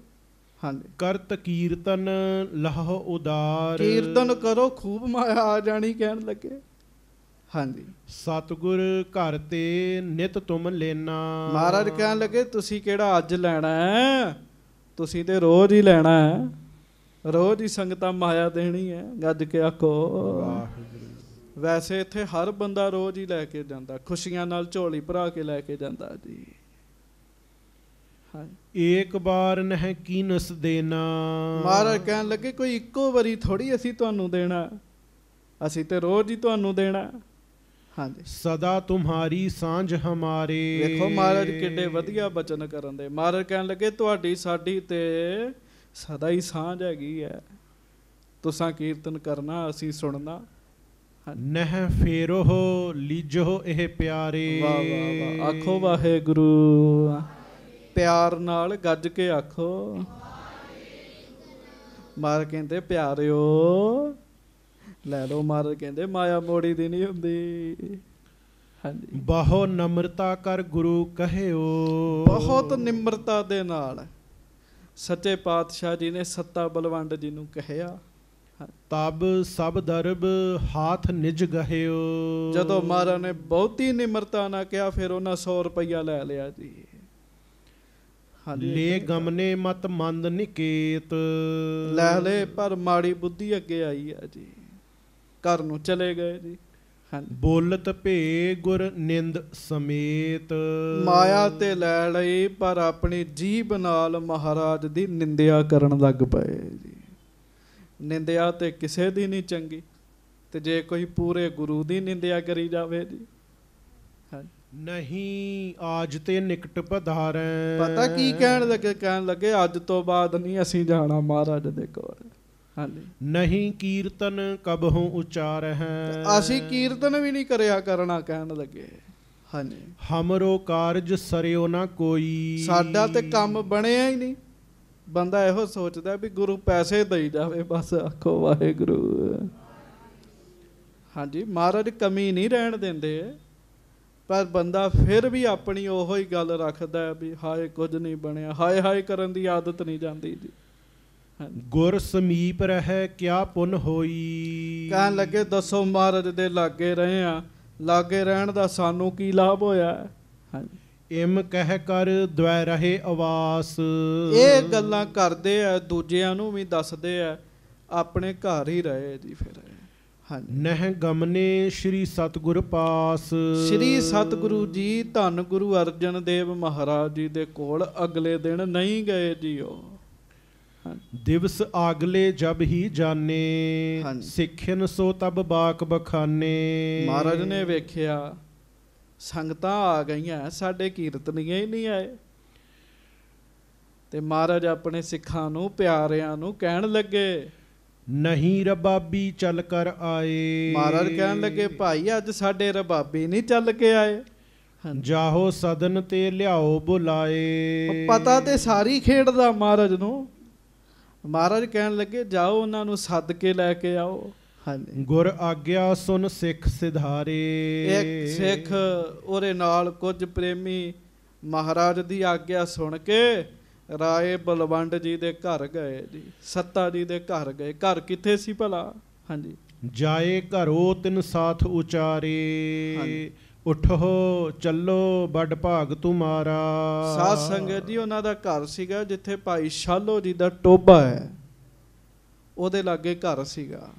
ਹਾਂਜੀ। ਕਰਤ ਕੀਰਤਨ ਲਾਹੋ ਉਦਾਰ। ਕੀਰਤਨ ਕਰੋ ਖੂਬ ਮਾਇਆ ਆ ਜਾਣੀ। ਕਹਿਣ ਲੱਗੇ। ਹਾਂਜੀ। ਸਤਿਗੁਰ ਘਰ ਤੇ ਨਿਤ ਤੁਮ ਲੈਣਾ। ਮਹਾਰਾਜ ਕਹਿਣ ਲੱਗੇ ਤੁਸੀਂ ਕਿਹੜਾ ਅੱਜ ਲੈਣਾ ਹੈ, ਤੁਸੀਂ ਤੇ ਰੋਜ਼ ਹੀ ਲੈਣਾ ਹੈ, ਰੋਜ਼ ਹੀ ਸੰਗਤਾਂ ਮਾਇਆ ਦੇਣੀ ਹੈ। ਗੱਜ ਕੇ ਆਖੋ। ਵੈਸੇ ਇੱਥੇ ਹਰ ਬੰਦਾ ਰੋਜ਼ ਹੀ ਲੈ ਕੇ ਜਾਂਦਾ, ਖੁਸ਼ੀਆਂ ਨਾਲ ਝੋਲੀ ਭਰਾ ਕੇ ਲੈ ਕੇ ਜਾਂਦਾ ਜੀ। ਏਕ ਬਾਰ ਨਹਿ ਕੀਨਸ ਦੇਣਾ। ਮਹਾਰਾਜ ਕਹਿਣ ਲੱਗੇ ਕੋਈ ਇੱਕੋ ਵਾਰੀ ਥੋੜੀ ਅਸੀਂ ਤੁਹਾਨੂੰ ਦੇਣਾ, ਅਸੀਂ ਤੇ ਰੋਜ਼ ਹੀ ਤੁਹਾਨੂੰ ਦੇਣਾ। ਹਾਂਜੀ। ਸਦਾ ਤੁਮਹਾਰੀ ਸਾਂਝ ਹਮਾਰੇ। ਵੇਖੋ ਮਹਾਰਾਜ ਕਿੱਡੇ ਵਧੀਆ ਬਚਨ ਕਰਨ ਦੇ। ਮਹਾਰਾਜ ਕਹਿਣ ਲੱਗੇ ਤੁਹਾਡੀ ਸਾਡੀ ਤੇ ਸਦਾ ਹੀ ਸਾਂਝ ਹੈਗੀ ਹੈ। ਤੁਸਾਂ ਕੀਰਤਨ ਕਰਨਾ, ਅਸੀਂ ਸੁਣਨਾ। ਨਹਿ ਫੇਰੋ ਲੀਜੋ ਇਹ ਪਿਆਰੇ। ਵਾਹ ਵਾਹ ਵਾਹ। ਆਖੋ ਵਾਹਿਗੁਰੂ ਪਿਆਰ ਨਾਲ, ਗੱਜ ਕੇ ਆਖੋ। ਮਹਾਰਾਜ ਕਹਿੰਦੇ ਪਿਆਰਿਓ ਲੈ ਲਓ। ਮਹਾਰਾਜ ਕਹਿੰਦੇ ਮਾਇਆ ਮੋੜੀ ਦੀ ਨਹੀਂ ਹੁੰਦੀ। ਹਾਂਜੀ। ਬਹੁ ਨਮਰਤਾ ਕਰ ਗੁਰੂ ਕਹਿਓ। ਬਹੁਤ ਨਿਮਰਤਾ ਦੇ ਨਾਲ ਸੱਚੇ ਪਾਤਸ਼ਾਹ ਜੀ ਨੇ ਸੱਤਾ ਬਲਵੰਡ ਜੀ ਨੂੰ ਕਹਿਆ। ਤਬ ਸਭ ਦਰਬ ਹਾਥ ਨਿਜ ਗਹਿਓ। ਜਦੋਂ ਮਹਾਰਾਜ ਨੇ ਬਹੁਤੀ ਨਿਮਰਤਾ ਨਾਲ ਕਿਹਾ, ਫਿਰ ਉਹਨਾਂ 100 ਰੁਪਈਆ ਲੈ ਲਿਆ ਜੀ। ਲੈ ਗਮਨੇ ਮਤ ਮੰਦ ਨਿਕੇਤ। ਲੈ ਲੈ ਪਰ ਮਾੜੀ ਬੁੱਧੀ ਅੱਗੇ ਆਈ ਹੈ ਜੀ। ਘਰ ਨੂੰ ਚਲੇ ਗਏ ਜੀ। ਬੋਲਤ ਭੇ ਗੁਰ ਨਿੰਦ ਸਮੇਤ। ਮਾਇਆ ਤੇ ਲੈ ਲਈ ਪਰ ਆਪਣੀ ਜੀਭ ਨਾਲ ਮਹਾਰਾਜ ਦੀ ਨਿੰਦਿਆ ਕਰਨ ਲੱਗ ਪਏ ਜੀ। ਨਿੰਦਿਆ ਤੇ ਕਿਸੇ ਦੀ ਨਹੀਂ ਚੰਗੀ, ਤੇ ਜੇ ਕੋਈ ਪੂਰੇ ਗੁਰੂ ਦੀ ਨਿੰਦਿਆ ਕਰੀ ਜਾਵੇ ਜੀ। ਨਹੀਂ ਆਜ ਤੇ ਨਿਕਟ ਪਧਾਰੈ। ਪਤਾ ਕੀ ਕਹਿਣ ਲੱਗੇ? ਕਹਿਣ ਲੱਗੇ ਅੱਜ ਤੋਂ ਬਾਅਦ ਨਹੀਂ ਅਸੀਂ ਜਾਣਾ ਮਹਾਰਾਜ ਦੇ ਕੋਲ। ਹਾਂਜੀ। ਨਹੀਂ ਕੀਰਤਨ ਕਬਹੁ ਉਚਾਰਹਿ। ਅਸੀਂ ਕੀਰਤਨ ਵੀ ਨਹੀਂ ਕਰਿਆ ਕਰਨਾ। ਕਹਿਣ ਲੱਗੇ। ਹਾਂਜੀ। ਹਮਰੋ ਕਾਰਜ ਸਰਿਓ ਨਾ ਕੋਈ। ਸਾਡਾ ਤੇ ਕੰਮ ਬਣਿਆ ਹੀ ਨਹੀਂ। ਬੰਦਾ ਇਹੋ ਸੋਚਦਾ ਵੀ ਗੁਰੂ ਪੈਸੇ ਦੇਈ ਜਾਵੇ ਬਸ। ਆਖੋ ਵਾਹਿਗੁਰੂ। ਹਾਂਜੀ। ਮਹਾਰਾਜ ਕਮੀ ਨਹੀਂ ਰਹਿਣ ਦਿੰਦੇ, ਪਰ ਬੰਦਾ ਫਿਰ ਵੀ ਆਪਣੀ ਉਹੋ ਹੀ ਗੱਲ ਰੱਖਦਾ ਵੀ ਹਾਏ ਕੁਝ ਨਹੀਂ ਬਣਿਆ। ਹਾਏ ਹਾਏ ਕਰਨ ਦੀ ਆਦਤ ਨਹੀਂ ਜਾਂਦੀ ਜੀ। ਗੁਰ ਸਮੀਪ ਰਹਿ ਕਿਆ ਪੁੰਨ ਹੋਈ। ਕਹਿਣ ਲੱਗੇ ਦੱਸੋ ਮਹਾਰਾਜ ਦੇ ਲਾਗੇ ਰਹੇ ਆ, ਲਾਗੇ ਰਹਿਣ ਦਾ ਸਾਨੂੰ ਕੀ ਲਾਭ ਹੋਇਆ? ਹਾਂਜੀ। ਇਮ ਕਹਿ ਕਰ ਦਵੈ ਰਹੇ ਆਵਾਸ। ਇਹ ਗੱਲਾਂ ਕਰਦੇ ਆ, ਦੂਜਿਆਂ ਨੂੰ ਵੀ ਦੱਸਦੇ ਆ, ਆਪਣੇ ਘਰ ਹੀ ਰਹੇ ਜੀ ਫਿਰ। ਹਾਂਜੀ। ਨਹਿ ਗਮਨੇ ਸ਼੍ਰੀ ਸਤਿਗੁਰ ਪਾਸ। ਸ਼੍ਰੀ ਸਤਿਗੁਰੂ ਜੀ ਧੰਨ ਗੁਰੂ ਅਰਜਨ ਦੇਵ ਮਹਾਰਾਜ ਜੀ ਦੇ ਕੋਲ ਅਗਲੇ ਦਿਨ ਨਹੀਂ ਗਏ ਜੀ ਉਹ। ਦਿਵਸ ਆਗਲੇ ਜਬ ਹੀ ਜਾਣੇ ਹਾਂਜੀ। ਸਿੱਖਿਨ ਸੋ ਤਬ ਬਾਕ ਬਖਾਨੇ। ਮਹਾਰਾਜ ਨੇ ਵੇਖਿਆ ਸੰਗਤਾਂ ਆ ਗਈਆਂ, ਸਾਡੇ ਕੀਰਤਨੀਏ ਹੀ ਨਹੀਂ ਆਏ, ਤੇ ਮਹਾਰਾਜ ਆਪਣੇ ਸਿੱਖਾਂ ਨੂੰ ਪਿਆਰਿਆਂ ਨੂੰ ਕਹਿਣ ਲੱਗੇ, ਨਹੀਂ ਰਬਾਬੀ ਚੱਲ ਕਰ ਆਏ। ਮਹਾਰਾਜ ਕਹਿਣ ਲੱਗੇ, ਭਾਈ ਅੱਜ ਸਾਡੇ ਰਬਾਬੀ ਨਹੀਂ ਚੱਲ ਕੇ ਆਏ। ਜਾਹੋ ਸਦਨ ਤੇ ਲਿਆਓ ਬੁਲਾਏ। ਪਤਾ ਤੇ ਸਾਰੀ ਖੇਡ ਦਾ ਮਹਾਰਾਜ ਨੂੰ। ਮਹਾਰਾਜ ਕਹਿਣ ਲੱਗੇ, ਜਾਓ ਉਹਨਾਂ ਨੂੰ ਸੱਦ ਕੇ ਲੈ ਕੇ ਆਓ। ਹਾਂਜੀ। ਗੁਰ ਆਗਿਆ ਸੁਨ ਸਿੱਖ ਸਿਧਾਰੇ। ਇੱਕ ਸਿੱਖ ਉਹਦੇ ਨਾਲ ਕੁਝ ਪ੍ਰੇਮੀ ਮਹਾਰਾਜ ਦੀ ਆਗਿਆ ਸੁਣ ਕੇ ਰਾਏ ਬਲਵੰਡ ਜੀ ਦੇ ਘਰ ਗਏ ਜੀ, ਸੱਤਾ ਜੀ ਦੇ ਘਰ ਗਏ। ਘਰ ਕਿੱਥੇ ਸੀ ਭਲਾ? ਹਾਂਜੀ। ਜਾਏ ਘਰੋ ਤਿਨ ਸਾਥ ਉਚਾਰੇ। ਉਠੋ ਚੱਲੋ ਵੱਡ ਭਾਗ ਤੁਮਾਰਾ। ਸਾਧ ਸੰਗਤ ਜੀ, ਉਹਨਾਂ ਦਾ ਘਰ ਸੀਗਾ ਜਿੱਥੇ ਭਾਈ ਸ਼ਾਲੋ ਜੀ ਦਾ ਟੋਭਾ ਹੈ, ਉਹਦੇ ਲਾਗੇ ਘਰ ਸੀਗਾ।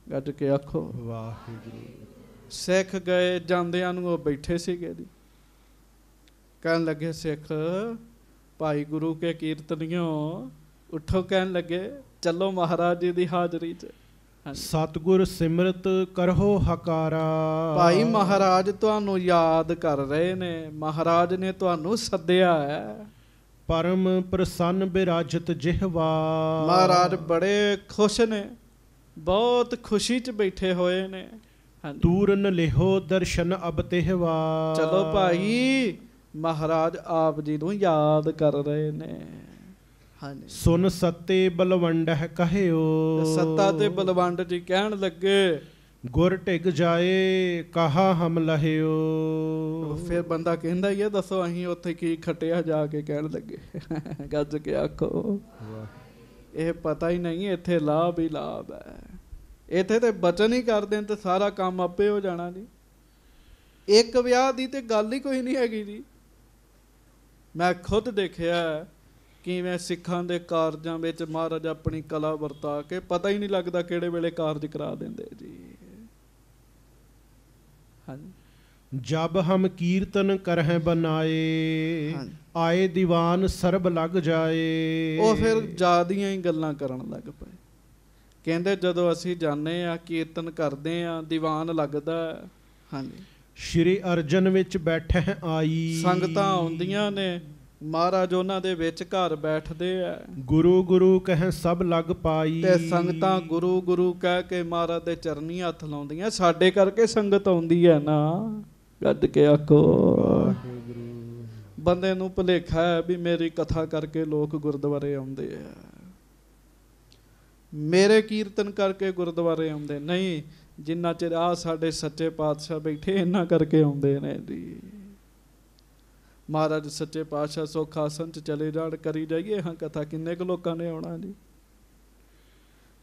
ਗੱਜ ਕੇ ਆਖੋ ਵਾਹਿਗੁਰੂ। ਸਿੱਖ ਗਏ, ਜਾਂਦਿਆਂ ਨੂੰ ਉਹ ਬੈਠੇ ਸੀਗੇ ਜੀ। ਕਹਿਣ ਲੱਗੇ, ਸਿੱਖ ਭਾਈ ਗੁਰੂ ਕੇ ਕੀਰਤਨੀਓ ਉਠੋ। ਕਹਿਣ ਲੱਗੇ, ਚੱਲੋ ਮਹਾਰਾਜ ਜੀ ਦੀ ਹਾਜ਼ਰੀ 'ਚ। ਸਤਿਗੁਰ ਸਿਮਰਤ ਕਰੋ ਹਕਾਰਾ। ਭਾਈ ਮਹਾਰਾਜ ਤੁਹਾਨੂੰ ਯਾਦ ਕਰ ਰਹੇ ਨੇ, ਮਹਾਰਾਜ ਨੇ ਤੁਹਾਨੂੰ ਸੱਦਿਆ ਹੈ। ਪਰਮ ਪ੍ਰਸੰਨ ਬਿਰਾਜਤ ਜਿਹਵਾ। ਮਹਾਰਾਜ ਬੜੇ ਖੁਸ਼ ਨੇ, ਬਹੁਤ ਖੁਸ਼ੀ 'ਚ ਬੈਠੇ ਹੋਏ ਨੇ। ਤੂਰਨ ਲਿਹੋ ਦਰਸ਼ਨ ਅਬ tehਵਾ। ਚਲੋ ਭਾਈ, ਮਹਾਰਾਜ ਆਪ ਜੀ ਨੂੰ ਯਾਦ ਕਰ ਰਹੇ ਨੇ। ਹਾਂਜੀ। ਸੁਨ ਸੱਤੇ ਬਲਵੰਡਹਿ ਕਹਿਓ। ਸੱਤਾ ਤੇ ਬਲਵੰਡ ਜੀ ਕਹਿਣ ਲੱਗੇ, ਗੁਰ ਢਿਗ ਜਾਏ ਕਹਾ ਹਮ ਲਹਿਓ। ਫਿਰ ਬੰਦਾ ਕਹਿੰਦਾ ਹੀ ਹੈ, ਦੱਸੋ ਅਸੀਂ ਉੱਥੇ ਕੀ ਖਟਿਆ ਜਾ ਕੇ। ਕਹਿਣ ਲੱਗੇ, ਗੱਜ ਕੇ ਆਖੋ ਇਹ ਪਤਾ ਹੀ ਨਹੀਂ, ਇੱਥੇ ਲਾਭ ਹੀ ਲਾਭ ਹੈ। ਇੱਥੇ ਤੇ ਬਚਨ ਹੀ ਕਰ ਦੇਣ ਤੇ ਸਾਰਾ ਕੰਮ ਆਪੇ ਹੋ ਜਾਣਾ ਜੀ। ਇੱਕ ਵਿਆਹ ਦੀ ਤੇ ਗੱਲ ਹੀ ਕੋਈ ਨਹੀਂ ਹੈਗੀ ਜੀ। ਮੈਂ ਖੁਦ ਦੇਖਿਆ ਕਿਵੇਂ ਸਿੱਖਾਂ ਦੇ ਕਾਰਜਾਂ ਵਿੱਚ ਮਹਾਰਾਜ ਆਪਣੀ ਕਲਾ ਵਰਤਾ ਕੇ ਪਤਾ ਹੀ ਨਹੀਂ ਲੱਗਦਾ ਕਿਹੜੇ ਵੇਲੇ ਕਾਰਜ ਕਰਾ ਦਿੰਦੇ ਜੀ। ਹਾਂਜੀ। ਜਬ ਹਮ ਕੀਰਤਨ ਕਰਹਿ ਬਨਾਏ। ਆਏ ਦੀਵਾਨ ਸਰਬ ਲੱਗ ਜਾਏ। ਉਹ ਫਿਰ ਜ਼ਿਆਦੀਆਂ ਹੀ ਗੱਲਾਂ ਕਰਨ ਲੱਗ ਪਏ। ਕਹਿੰਦੇ ਜਦੋਂ ਅਸੀਂ ਜਾਂਦੇ ਆ, ਕੀਰਤਨ ਕਰਦੇ ਆ, ਦੀਵਾਨ ਲੱਗਦਾ। ਹਾਂਜੀ। ਸ਼੍ਰੀ ਅਰਜਨ ਵਿੱਚ ਬੈਠੇ ਆਈ। ਸੰਗਤਾਂ ਆਉਂਦੀਆਂ ਨੇ, ਮਹਾਰਾਜ ਉਹਨਾਂ ਦੇ ਵਿੱਚ ਘਰ ਬੈਠਦੇ ਆ। ਗੁਰੂ ਗੁਰੂ ਕਹਿ ਸਭ ਲੱਗ ਪਾਈ। ਤੇ ਸੰਗਤਾਂ ਗੁਰੂ ਗੁਰੂ ਕਹਿ ਕੇ ਮਹਾਰਾਜ ਦੇ ਚਰਨੀ ਹੱਥ ਲਾਉਂਦੀਆਂ। ਸਾਡੇ ਕਰਕੇ ਸੰਗਤ ਆਉਂਦੀ ਹੈ ਨਾ। ਗੱਜ ਕੇ ਆਖੋ ਬੰਦੇ ਨੂੰ ਭੁਲੇਖਾ ਹੈ ਵੀ ਮੇਰੀ ਕਥਾ ਕਰਕੇ ਲੋਕ ਗੁਰਦੁਆਰੇ ਆਉਂਦੇ ਆ, ਮੇਰੇ ਕੀਰਤਨ ਕਰਕੇ ਗੁਰਦੁਆਰੇ ਆਉਂਦੇ ਨਹੀਂ। ਜਿੰਨਾ ਚਿਰ ਆ ਸਾਡੇ ਸੱਚੇ ਪਾਤਸ਼ਾਹ ਬੈਠੇ, ਇਹਨਾਂ ਕਰਕੇ ਆਉਂਦੇ ਨੇ ਜੀ। ਮਹਾਰਾਜ ਸੱਚੇ ਪਾਤਸ਼ਾਹ ਸੁੱਖ ਆਸਨ 'ਚ ਚਲੇ ਜਾਣ, ਕਰੀ ਜਾਈਏ ਹਾਂ ਕਥਾ, ਕਿੰਨੇ ਕੁ ਲੋਕਾਂ ਨੇ ਆਉਣਾ ਜੀ।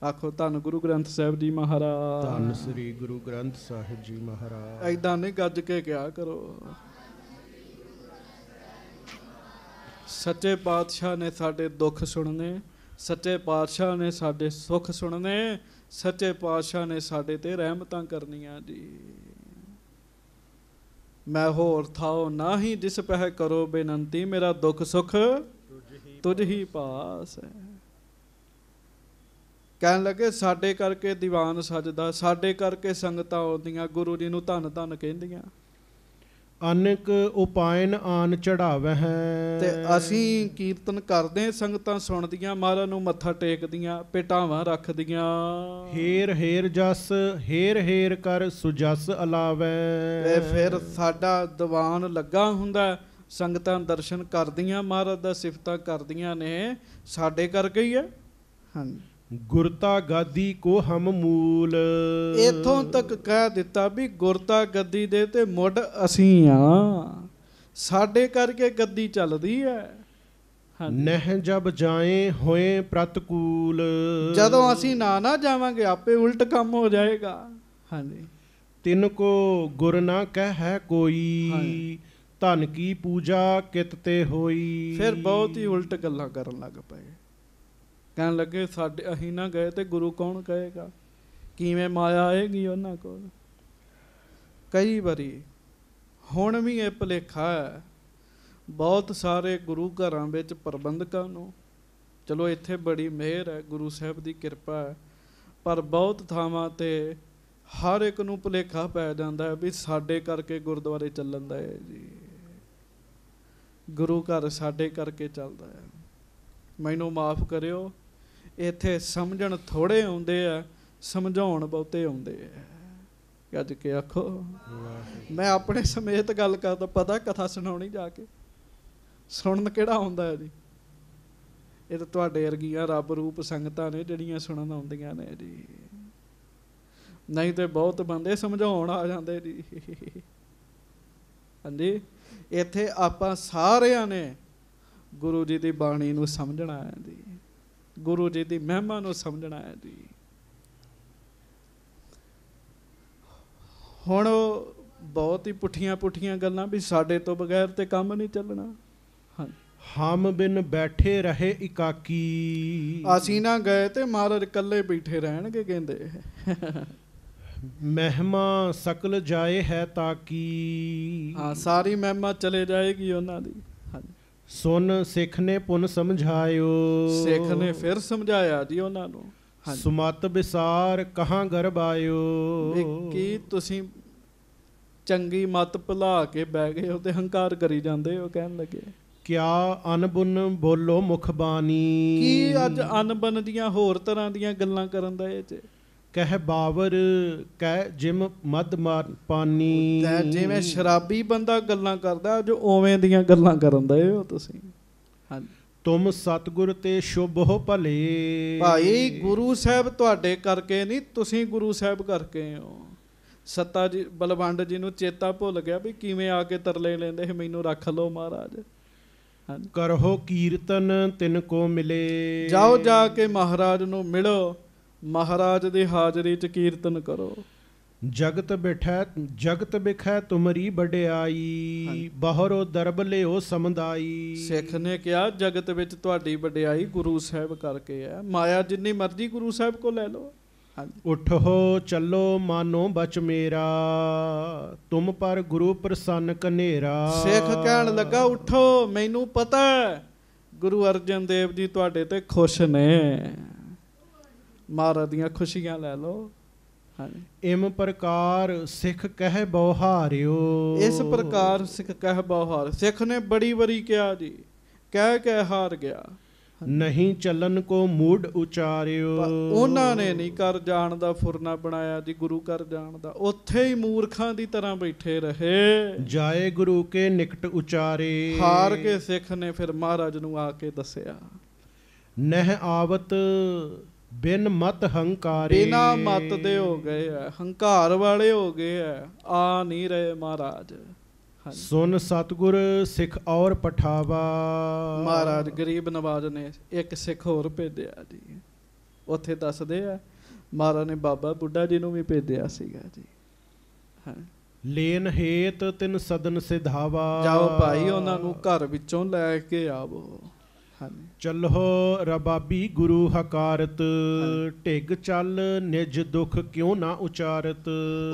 ਆਖੋ ਧੰਨ ਗੁਰੂ ਗ੍ਰੰਥ ਸਾਹਿਬ ਜੀ ਮਹਾਰਾਜ। ਧੰਨ ਸ੍ਰੀ ਗੁਰੂ ਗ੍ਰੰਥ ਸਾਹਿਬ ਜੀ ਮਹਾਰਾਜ। ਐਦਾਂ ਨਹੀਂ ਗੱਜ ਕੇ ਕਿਹਾ ਕਰੋ। ਸੱਚੇ ਪਾਤਸ਼ਾਹ ਨੇ ਸਾਡੇ ਦੁੱਖ ਸੁਣਨੇ, ਸੱਚੇ ਪਾਤਸ਼ਾਹ ਨੇ ਸਾਡੇ ਸੁੱਖ ਸੁਣਨੇ, ਸੱਚੇ ਪਾਤਸ਼ਾਹ ਨੇ ਸਾਡੇ ਤੇ ਰਹਿਮਤਾਂ ਕਰਨੀਆਂ ਜੀ। ਮੈਂ ਹੋਰ ਥਾਓ ਨਾਹੀ ਜਿਸ ਪਹਿ ਕਰੋ ਬੇਨੰਤੀ, ਮੇਰਾ ਦੁੱਖ ਸੁੱਖ ਤੁਝ ਹੀ ਪਾਸ ਹੈ। ਕਹਿਣ ਲੱਗੇ ਸਾਡੇ ਕਰਕੇ ਦੀਵਾਨ ਸਜਦਾ, ਸਾਡੇ ਕਰਕੇ ਸੰਗਤਾਂ ਆਉਂਦੀਆਂ, ਗੁਰੂ ਜੀ ਨੂੰ ਧੰਨ ਧੰਨ ਕਹਿੰਦੀਆਂ। ਅਨੇਕ ਉਪਾਇਨ ਆਨ ਚੜਾਵੈ ਹੈ। ਤੇ ਅਸੀਂ ਕੀਰਤਨ ਕਰਦੇ, ਸੰਗਤਾਂ ਸੁਣਦੀਆਂ, ਮਹਾਰਾਜ ਨੂੰ ਮੱਥਾ ਟੇਕਦੀਆਂ, ਪੇਟਾਵਾਂ ਰੱਖਦੀਆਂ। ਹੇਰ ਹੇਰ ਜਸ ਹੇਰ ਹੇਰ ਕਰ ਸੁਜਸ ਅਲਾਵੈ। ਤੇ ਫਿਰ ਸਾਡਾ ਦੀਵਾਨ ਲੱਗਾ ਹੁੰਦਾ, ਸੰਗਤਾਂ ਦਰਸ਼ਨ ਕਰਦੀਆਂ, ਮਹਾਰਾਜ ਦਾ ਸਿਫਤਾਂ ਕਰਦੀਆਂ ਨੇ, ਸਾਡੇ ਕਰਕੇ ਹੀ ਹੈ। ਹਾਂਜੀ। ਗੁਰਤਾ ਗਾਦੀ ਕੋ ਹਮ ਮੂਲ। ਇੱਥੋਂ ਤੱਕ ਕਹਿ ਦਿੱਤਾ ਵੀ ਗੁਰਤਾ ਗੱਦੀ ਦੇ ਤੇ ਮੁੱਢ ਅਸੀਂ ਆ, ਸਾਡੇ ਕਰਕੇ ਗੱਦੀ ਚੱਲਦੀ ਹੈ। ਨਹਿ ਜਬ ਜਾਏ ਹੋਏ ਪ੍ਰਤਕੂਲ। ਜਦੋਂ ਅਸੀਂ ਨਾ ਜਾਵਾਂਗੇ ਆਪੇ ਉਲਟ ਕੰਮ ਹੋ ਜਾਏਗਾ। ਹਾਂਜੀ। ਤਿੰਨ ਕੋ ਗੁਰ ਨਾ ਕਹਿ ਕੋਈ, ਧਨ ਕੀ ਪੂਜਾ ਕਿਤ ਤੇ ਹੋਈ। ਫਿਰ ਬਹੁਤ ਹੀ ਉਲਟ ਗੱਲਾਂ ਕਰਨ ਲੱਗ ਪਏ। ਕਹਿਣ ਲੱਗੇ ਸਾਡੇ ਅਸੀਂ ਨਾ ਗਏ ਤੇ ਗੁਰੂ ਕੌਣ ਕਹੇਗਾ, ਕਿਵੇਂ ਮਾਇਆ ਆਏਗੀ ਉਹਨਾਂ ਕੋਲ। ਕਈ ਵਾਰੀ ਹੁਣ ਵੀ ਇਹ ਭੁਲੇਖਾ ਹੈ ਬਹੁਤ ਸਾਰੇ ਗੁਰੂ ਘਰਾਂ ਵਿੱਚ ਪ੍ਰਬੰਧਕਾਂ ਨੂੰ, ਚਲੋ ਇੱਥੇ ਬੜੀ ਮਿਹਰ ਹੈ, ਗੁਰੂ ਸਾਹਿਬ ਦੀ ਕਿਰਪਾ ਹੈ, ਪਰ ਬਹੁਤ ਥਾਵਾਂ 'ਤੇ ਹਰ ਇੱਕ ਨੂੰ ਭੁਲੇਖਾ ਪੈ ਜਾਂਦਾ ਹੈ ਵੀ ਸਾਡੇ ਕਰਕੇ ਗੁਰਦੁਆਰੇ ਚੱਲਣ ਦਾ ਹੈ ਜੀ, ਗੁਰੂ ਘਰ ਸਾਡੇ ਕਰਕੇ ਚੱਲਦਾ ਹੈ। ਮੈਨੂੰ ਮਾਫ਼ ਕਰਿਓ, ਇੱਥੇ ਸਮਝਣ ਥੋੜ੍ਹੇ ਆਉਂਦੇ ਆ, ਸਮਝਾਉਣ ਬਹੁਤੇ ਆਉਂਦੇ ਆ। ਗੱਜ ਕੇ ਆਖੋ, ਮੈਂ ਆਪਣੇ ਸਮੇਤ ਗੱਲ ਕਰਦਾ, ਪਤਾ ਕਥਾ ਸੁਣਾਉਣੀ ਜਾ ਕੇ, ਸੁਣਨ ਕਿਹੜਾ ਆਉਂਦਾ ਹੈ ਜੀ, ਇਹ ਤਾਂ ਤੁਹਾਡੇ ਵਰਗੀਆਂ ਰੱਬ ਰੂਪ ਸੰਗਤਾਂ ਨੇ ਜਿਹੜੀਆਂ ਸੁਣਨ ਆਉਂਦੀਆਂ ਨੇ ਜੀ, ਨਹੀਂ ਤੇ ਬਹੁਤ ਬੰਦੇ ਸਮਝਾਉਣ ਆ ਜਾਂਦੇ ਜੀ। ਹਾਂਜੀ, ਇੱਥੇ ਆਪਾਂ ਸਾਰਿਆਂ ਨੇ ਗੁਰੂ ਜੀ ਦੀ ਬਾਣੀ ਨੂੰ ਸਮਝਣਾ ਹੈ ਜੀ, ਗੁਰੂ ਜੀ ਦੀ ਮਹਿਮਾ ਨੂੰ ਸਮਝਣਾ ਹੈ ਜੀ। ਹੁਣ ਬਹੁਤ ਹੀ ਪੁੱਠੀਆਂ ਗੱਲਾਂ ਵੀ ਸਾਡੇ ਤੋਂ ਬਗੈਰ ਤੇ ਕੰਮ ਨਹੀਂ ਚੱਲਣਾ। ਹਾਂ, ਹਮ ਬਿਨ ਬੈਠੇ ਰਹੇ ਇਕਾਕੀ, ਅਸੀਂ ਨਾ ਗਏ ਤੇ ਮਹਾਰਾਜ ਇਕੱਲੇ ਬੈਠੇ ਰਹਿਣਗੇ ਕਹਿੰਦੇ। ਮਹਿਮਾ ਸਕਲ ਜਾਏ ਹੈ ਤਾਕੀ, ਹਾਂ, ਸਾਰੀ ਮਹਿਮਾ ਚਲੇ ਜਾਏਗੀ ਉਹਨਾਂ ਦੀ। ਸੁਨ ਸਿੱਖ ਨੇ ਪੁਨ ਸਮਝਾਇਓ, ਸਿੱਖ ਨੇ ਫਿਰ ਸਮਝਾਇਆ ਜੀ ਉਹਨਾਂ ਨੂੰ। ਸੁਮਤ ਵਿਸਾਰ ਕਹਾਂ ਗਰਬ ਆਇਓ, ਕੀ ਤੁਸੀਂ ਚੰਗੀ ਮੱਤ ਭੁਲਾ ਕੇ ਬਹਿ ਗਏ ਹੋ ਤੇ ਹੰਕਾਰ ਕਰੀ ਜਾਂਦੇ ਹੋ। ਕਹਿਣ ਲੱਗੇ, ਕਿਆ ਅਨਬੁਨ ਬੋਲੋ ਮੁਖ ਬਾਣੀ, ਕੀ ਅੱਜ ਅਨਬਨ ਦੀਆਂ ਹੋਰ ਤਰ੍ਹਾਂ ਦੀਆਂ ਗੱਲਾਂ ਕਰਨ ਦਾ ਇਹ 'ਚ। ਕਹਿ ਬਾਵਰ ਕਹਿ ਜਿਮ ਮਦ ਪਾਨੀ, ਜਿਵੇਂ ਸ਼ਰਾਬੀ ਬੰਦਾ ਗੱਲਾਂ ਕਰਦਾ, ਜੋ ਉਵੇਂ ਦੀਆਂ ਗੱਲਾਂ ਕਰਨ ਦੇ ਹੋ ਤੁਸੀਂ। ਹਾਂਜੀ, ਤੁਮ ਸਤਿਗੁਰ ਤੇ ਸ਼ੁਭ ਹੋ ਭਲੇ, ਭਾਈ ਗੁਰੂ ਸਾਹਿਬ ਤੁਹਾਡੇ ਕਰਕੇ ਨਹੀਂ, ਤੁਸੀਂ ਗੁਰੂ ਸਾਹਿਬ ਕਰਕੇ ਹੋ। ਸੱਤਾ ਜੀ ਬਲਵੰਡ ਜੀ ਨੂੰ ਚੇਤਾ ਭੁੱਲ ਗਿਆ ਵੀ ਕਿਵੇਂ ਆ ਕੇ ਤਰਲੇ ਲੈਂਦੇ ਸੀ, ਮੈਨੂੰ ਰੱਖ ਲਓ ਮਹਾਰਾਜ। ਕਰੋ ਕੀਰਤਨ ਤਿਨ ਕੋ ਮਿਲੇ, ਜਾਓ ਜਾ ਕੇ ਮਹਾਰਾਜ ਨੂੰ ਮਿਲੋ, ਮਹਾਰਾਜ ਦੀ ਹਾਜ਼ਰੀ 'ਚ ਕੀਰਤਨ ਕਰੋ। ਜਗਤ ਬਿਖੈ ਤੁਮਰੀ ਵਡਿਆਈ, ਬਾਹਰੋਂ ਦਰਬ ਲਿਓ ਸਮਦਾਈ। ਸਿੱਖ ਨੇ ਕਿਹਾ ਜਗਤ ਵਿੱਚ ਤੁਹਾਡੀ ਵਡਿਆਈ ਗੁਰੂ ਸਾਹਿਬ ਕਰਕੇ ਹੈ, ਮਾਇਆ ਜਿੰਨੀ ਮਰਜ਼ੀ ਗੁਰੂ ਸਾਹਿਬ ਕੋ ਲੈ ਲਓ। ਉਠੋ ਚੱਲੋ ਮਾਨੋ ਬਚ ਮੇਰਾ, ਤੁਮ ਪਰ ਗੁਰੂ ਪ੍ਰਸੰਨ ਕਨੇਰਾ। ਸਿੱਖ ਕਹਿਣ ਲੱਗਾ, ਉਠੋ, ਮੈਨੂੰ ਪਤਾ ਗੁਰੂ ਅਰਜਨ ਦੇਵ ਜੀ ਤੁਹਾਡੇ ਤੇ ਖੁਸ਼ ਨੇ, ਮਹਾਰਾਜ ਦੀਆਂ ਖੁਸ਼ੀਆਂ ਲੈ ਲਓ। ਇਮ ਪ੍ਰਕਾਰ ਸਿੱਖ ਕਹਿ ਬਹੁਹਾਰਿਓ, ਇਸ ਪ੍ਰਕਾਰ ਸਿੱਖ ਕਹਿ ਬਹੁਹਾਰ। ਸਿੱਖ ਨੇ ਬੜੀ ਵਾਰੀ ਕਿਹਾ ਜੀ, ਕਹਿ ਹਾਰ ਗਿਆ। ਨਹੀਂ ਚੱਲਣ ਕੋ ਮੂਡ ਉਚਾਰਿਓ, ਉਹਨਾਂ ਨੇ ਨਹੀਂ ਕਰ ਜਾਣ ਦਾ ਫੁਰਨਾ ਬਣਾਇਆ ਜੀ, ਗੁਰੂ ਘਰ ਜਾਣ ਦਾ। ਉੱਥੇ ਹੀ ਮੂਰਖਾਂ ਦੀ ਤਰ੍ਹਾਂ ਬੈਠੇ ਰਹੇ। ਜਾਏ ਗੁਰੂ ਕੇ ਨਿਕਟ ਉਚਾਰੇ, ਹਾਰ ਕੇ ਸਿੱਖ ਨੇ ਫਿਰ ਮਹਾਰਾਜ ਨੂੰ ਆ ਕੇ ਦੱਸਿਆ। ਨਹਿ ਆਵਤ ਬਿਨ ਮਤ ਹੰਕਾਰੇ, ਬਿਨਾ ਮਤ ਦੇ ਹੋ ਗਏ ਆ, ਹੰਕਾਰ ਵਾਲੇ ਹੋ ਗਏ ਆ, ਆ ਨਹੀਂ ਰਹੇ ਮਹਾਰਾਜ। ਸੁਨ ਸਤਿਗੁਰ ਸਿੱਖ ਔਰ ਪਠਾਵਾ, ਮਹਾਰਾਜ ਗਰੀਬ ਨਵਾਜ ਨੇ ਇੱਕ ਸਿੱਖ ਹੋਰ ਭੇਜਿਆ ਜੀ। ਉੱਥੇ ਦੱਸਦੇ ਆ ਮਹਾਰਾਜ ਨੇ ਬਾਬਾ ਬੁੱਢਾ ਜੀ ਨੂੰ ਵੀ ਭੇਜਿਆ ਸੀਗਾ ਜੀ। ਲੇਨ ਹੇਤ ਤਿਨ ਸਦਨ ਸਿਧਾਵਾ, ਜਾਓ ਭਾਈ ਉਹਨਾਂ ਨੂੰ ਘਰ ਵਿੱਚੋਂ ਲੈ ਕੇ ਆਵੋ। ਚੱਲੋ ਰਬਾਬੀ ਗੁਰੂ ਹਕਾਰਤ, ਢਿੱਗ ਚੱਲ ਨਿਜ ਦੁੱਖ ਕਿਉਂ ਨਾ ਉਚਾਰਤ।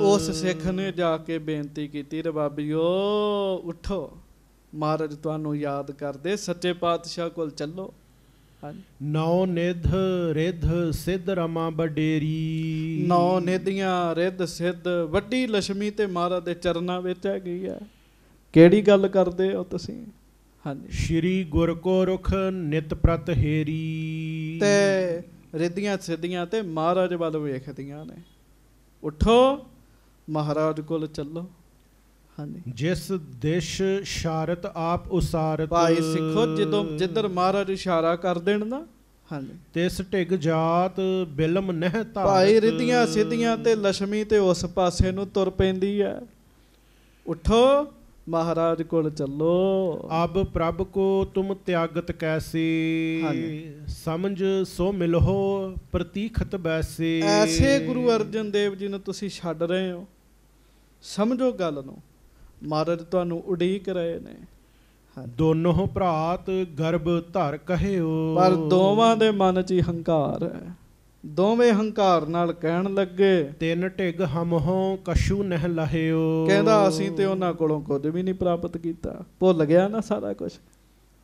ਉਸ ਸਿੱਖ ਨੇ ਜਾ ਕੇ ਬੇਨਤੀ ਕੀਤੀ, ਰਬਾਬੀਓ ਉਠੋ, ਮਹਾਰਾਜ ਤੁਹਾਨੂੰ ਯਾਦ ਕਰਦੇ, ਸੱਚੇ ਪਾਤਸ਼ਾਹ ਕੋਲ ਚੱਲੋ। ਨੌ ਨਿਧ ਰਿੱਧ ਸਿੱਧ ਰਮਾ ਬਡੇਰੀ, ਨੌ ਨਿਧੀਆਂ ਰਿੱਧ ਸਿੱਧ ਵੱਡੀ ਲక్ష్ਮੀ ਤੇ ਮਹਾਰਾਜ ਦੇ ਚਰਨਾਂ ਵਿੱਚ ਹੈਗੀ ਆ। ਕਿਹੜੀ ਗੱਲ ਕਰਦੇ ਹੋ ਤੁਸੀਂ। ਸ਼੍ਰੀ ਗੁਰ ਕੋ ਰੁਖ ਨਿਤ ਪ੍ਰਤ ਹੇਰੀ, ਤੇ ਰਿੱਧੀਆਂ ਸਿੱਧੀਆਂ ਤੇ ਮਹਾਰਾਜ ਵੱਲ ਵੇਖਦੀਆਂ ਨੇ। ਉਠੋ, ਮਹਾਰਾਜ ਕੋਲ ਚੱਲੋ। ਹਾਂਜੀ, ਜਿਸ ਦਿਸ਼ ਸ਼ਾਰਤ ਆਪ ਉਸਾਰਤ, ਭਾਈ ਸਿੱਖੋ ਜਦੋਂ ਜਿੱਧਰ ਮਹਾਰਾਜ ਇਸ਼ਾਰਾ ਕਰ ਦੇਣ ਨਾ, ਹਾਂਜੀ, ਤਿਸ ਢਿੱਗ ਜਾਤ ਬਿਲਮ ਨਹਿ ਧਾਰਤ। ਭਾਈ ਰਿੱਧੀਆਂ ਸਿੱਧੀਆਂ ਤੇ ਲక్ష్ਮੀ ਤੇ ਉਸ ਪਾਸੇ ਨੂੰ ਤੁਰ ਪੈਂਦੀ ਹੈ। ਉਠੋ, ਮਹਾਰਾਜ ਕੋਲ ਚੱਲੋ। ਅਬ ਪ੍ਰਭ ਕੋ ਤੁਮ ਤਿਆਗਤ ਕੈਸੇ, ਸਮਝ ਸੋ ਮਿਲੋ ਪ੍ਰਤੀਖਤ ਬੈਸੇ। ਐਸੇ ਗੁਰੂ ਅਰਜਨ ਦੇਵ ਜੀ ਨੂੰ ਤੁਸੀਂ ਛੱਡ ਰਹੇ ਹੋ, ਸਮਝੋ ਗੱਲ ਨੂੰ। ਮਹਾਰਾਜ ਤੁਹਾਨੂੰ ਉਡੀਕ ਰਹੇ ਨੇ। ਦੋਨੋਂ ਭਰਾਤ ਗਰਭ ਧਰ ਕਹਿਓ, ਪਰ ਦੋਵਾਂ ਦੇ ਮਨ 'ਚ ਹੀ ਹੰਕਾਰ ਹੈ। ਦੋਵੇਂ ਹੰਕਾਰ ਨਾਲ ਕਹਿਣ ਲੱਗੇ, ਤਿੰਨ ਢਿੱਗ ਹਮਹੋਂ ਕਛੂ ਨਹਿ ਲਹਿਓ। ਕਹਿੰਦਾ ਅਸੀਂ ਤੇ ਉਹਨਾਂ ਕੋਲੋਂ ਕੁਝ ਵੀ ਨਹੀਂ ਪ੍ਰਾਪਤ ਕੀਤਾ, ਭੁੱਲ ਗਿਆ ਨਾ ਸਾਰਾ ਕੁਝ।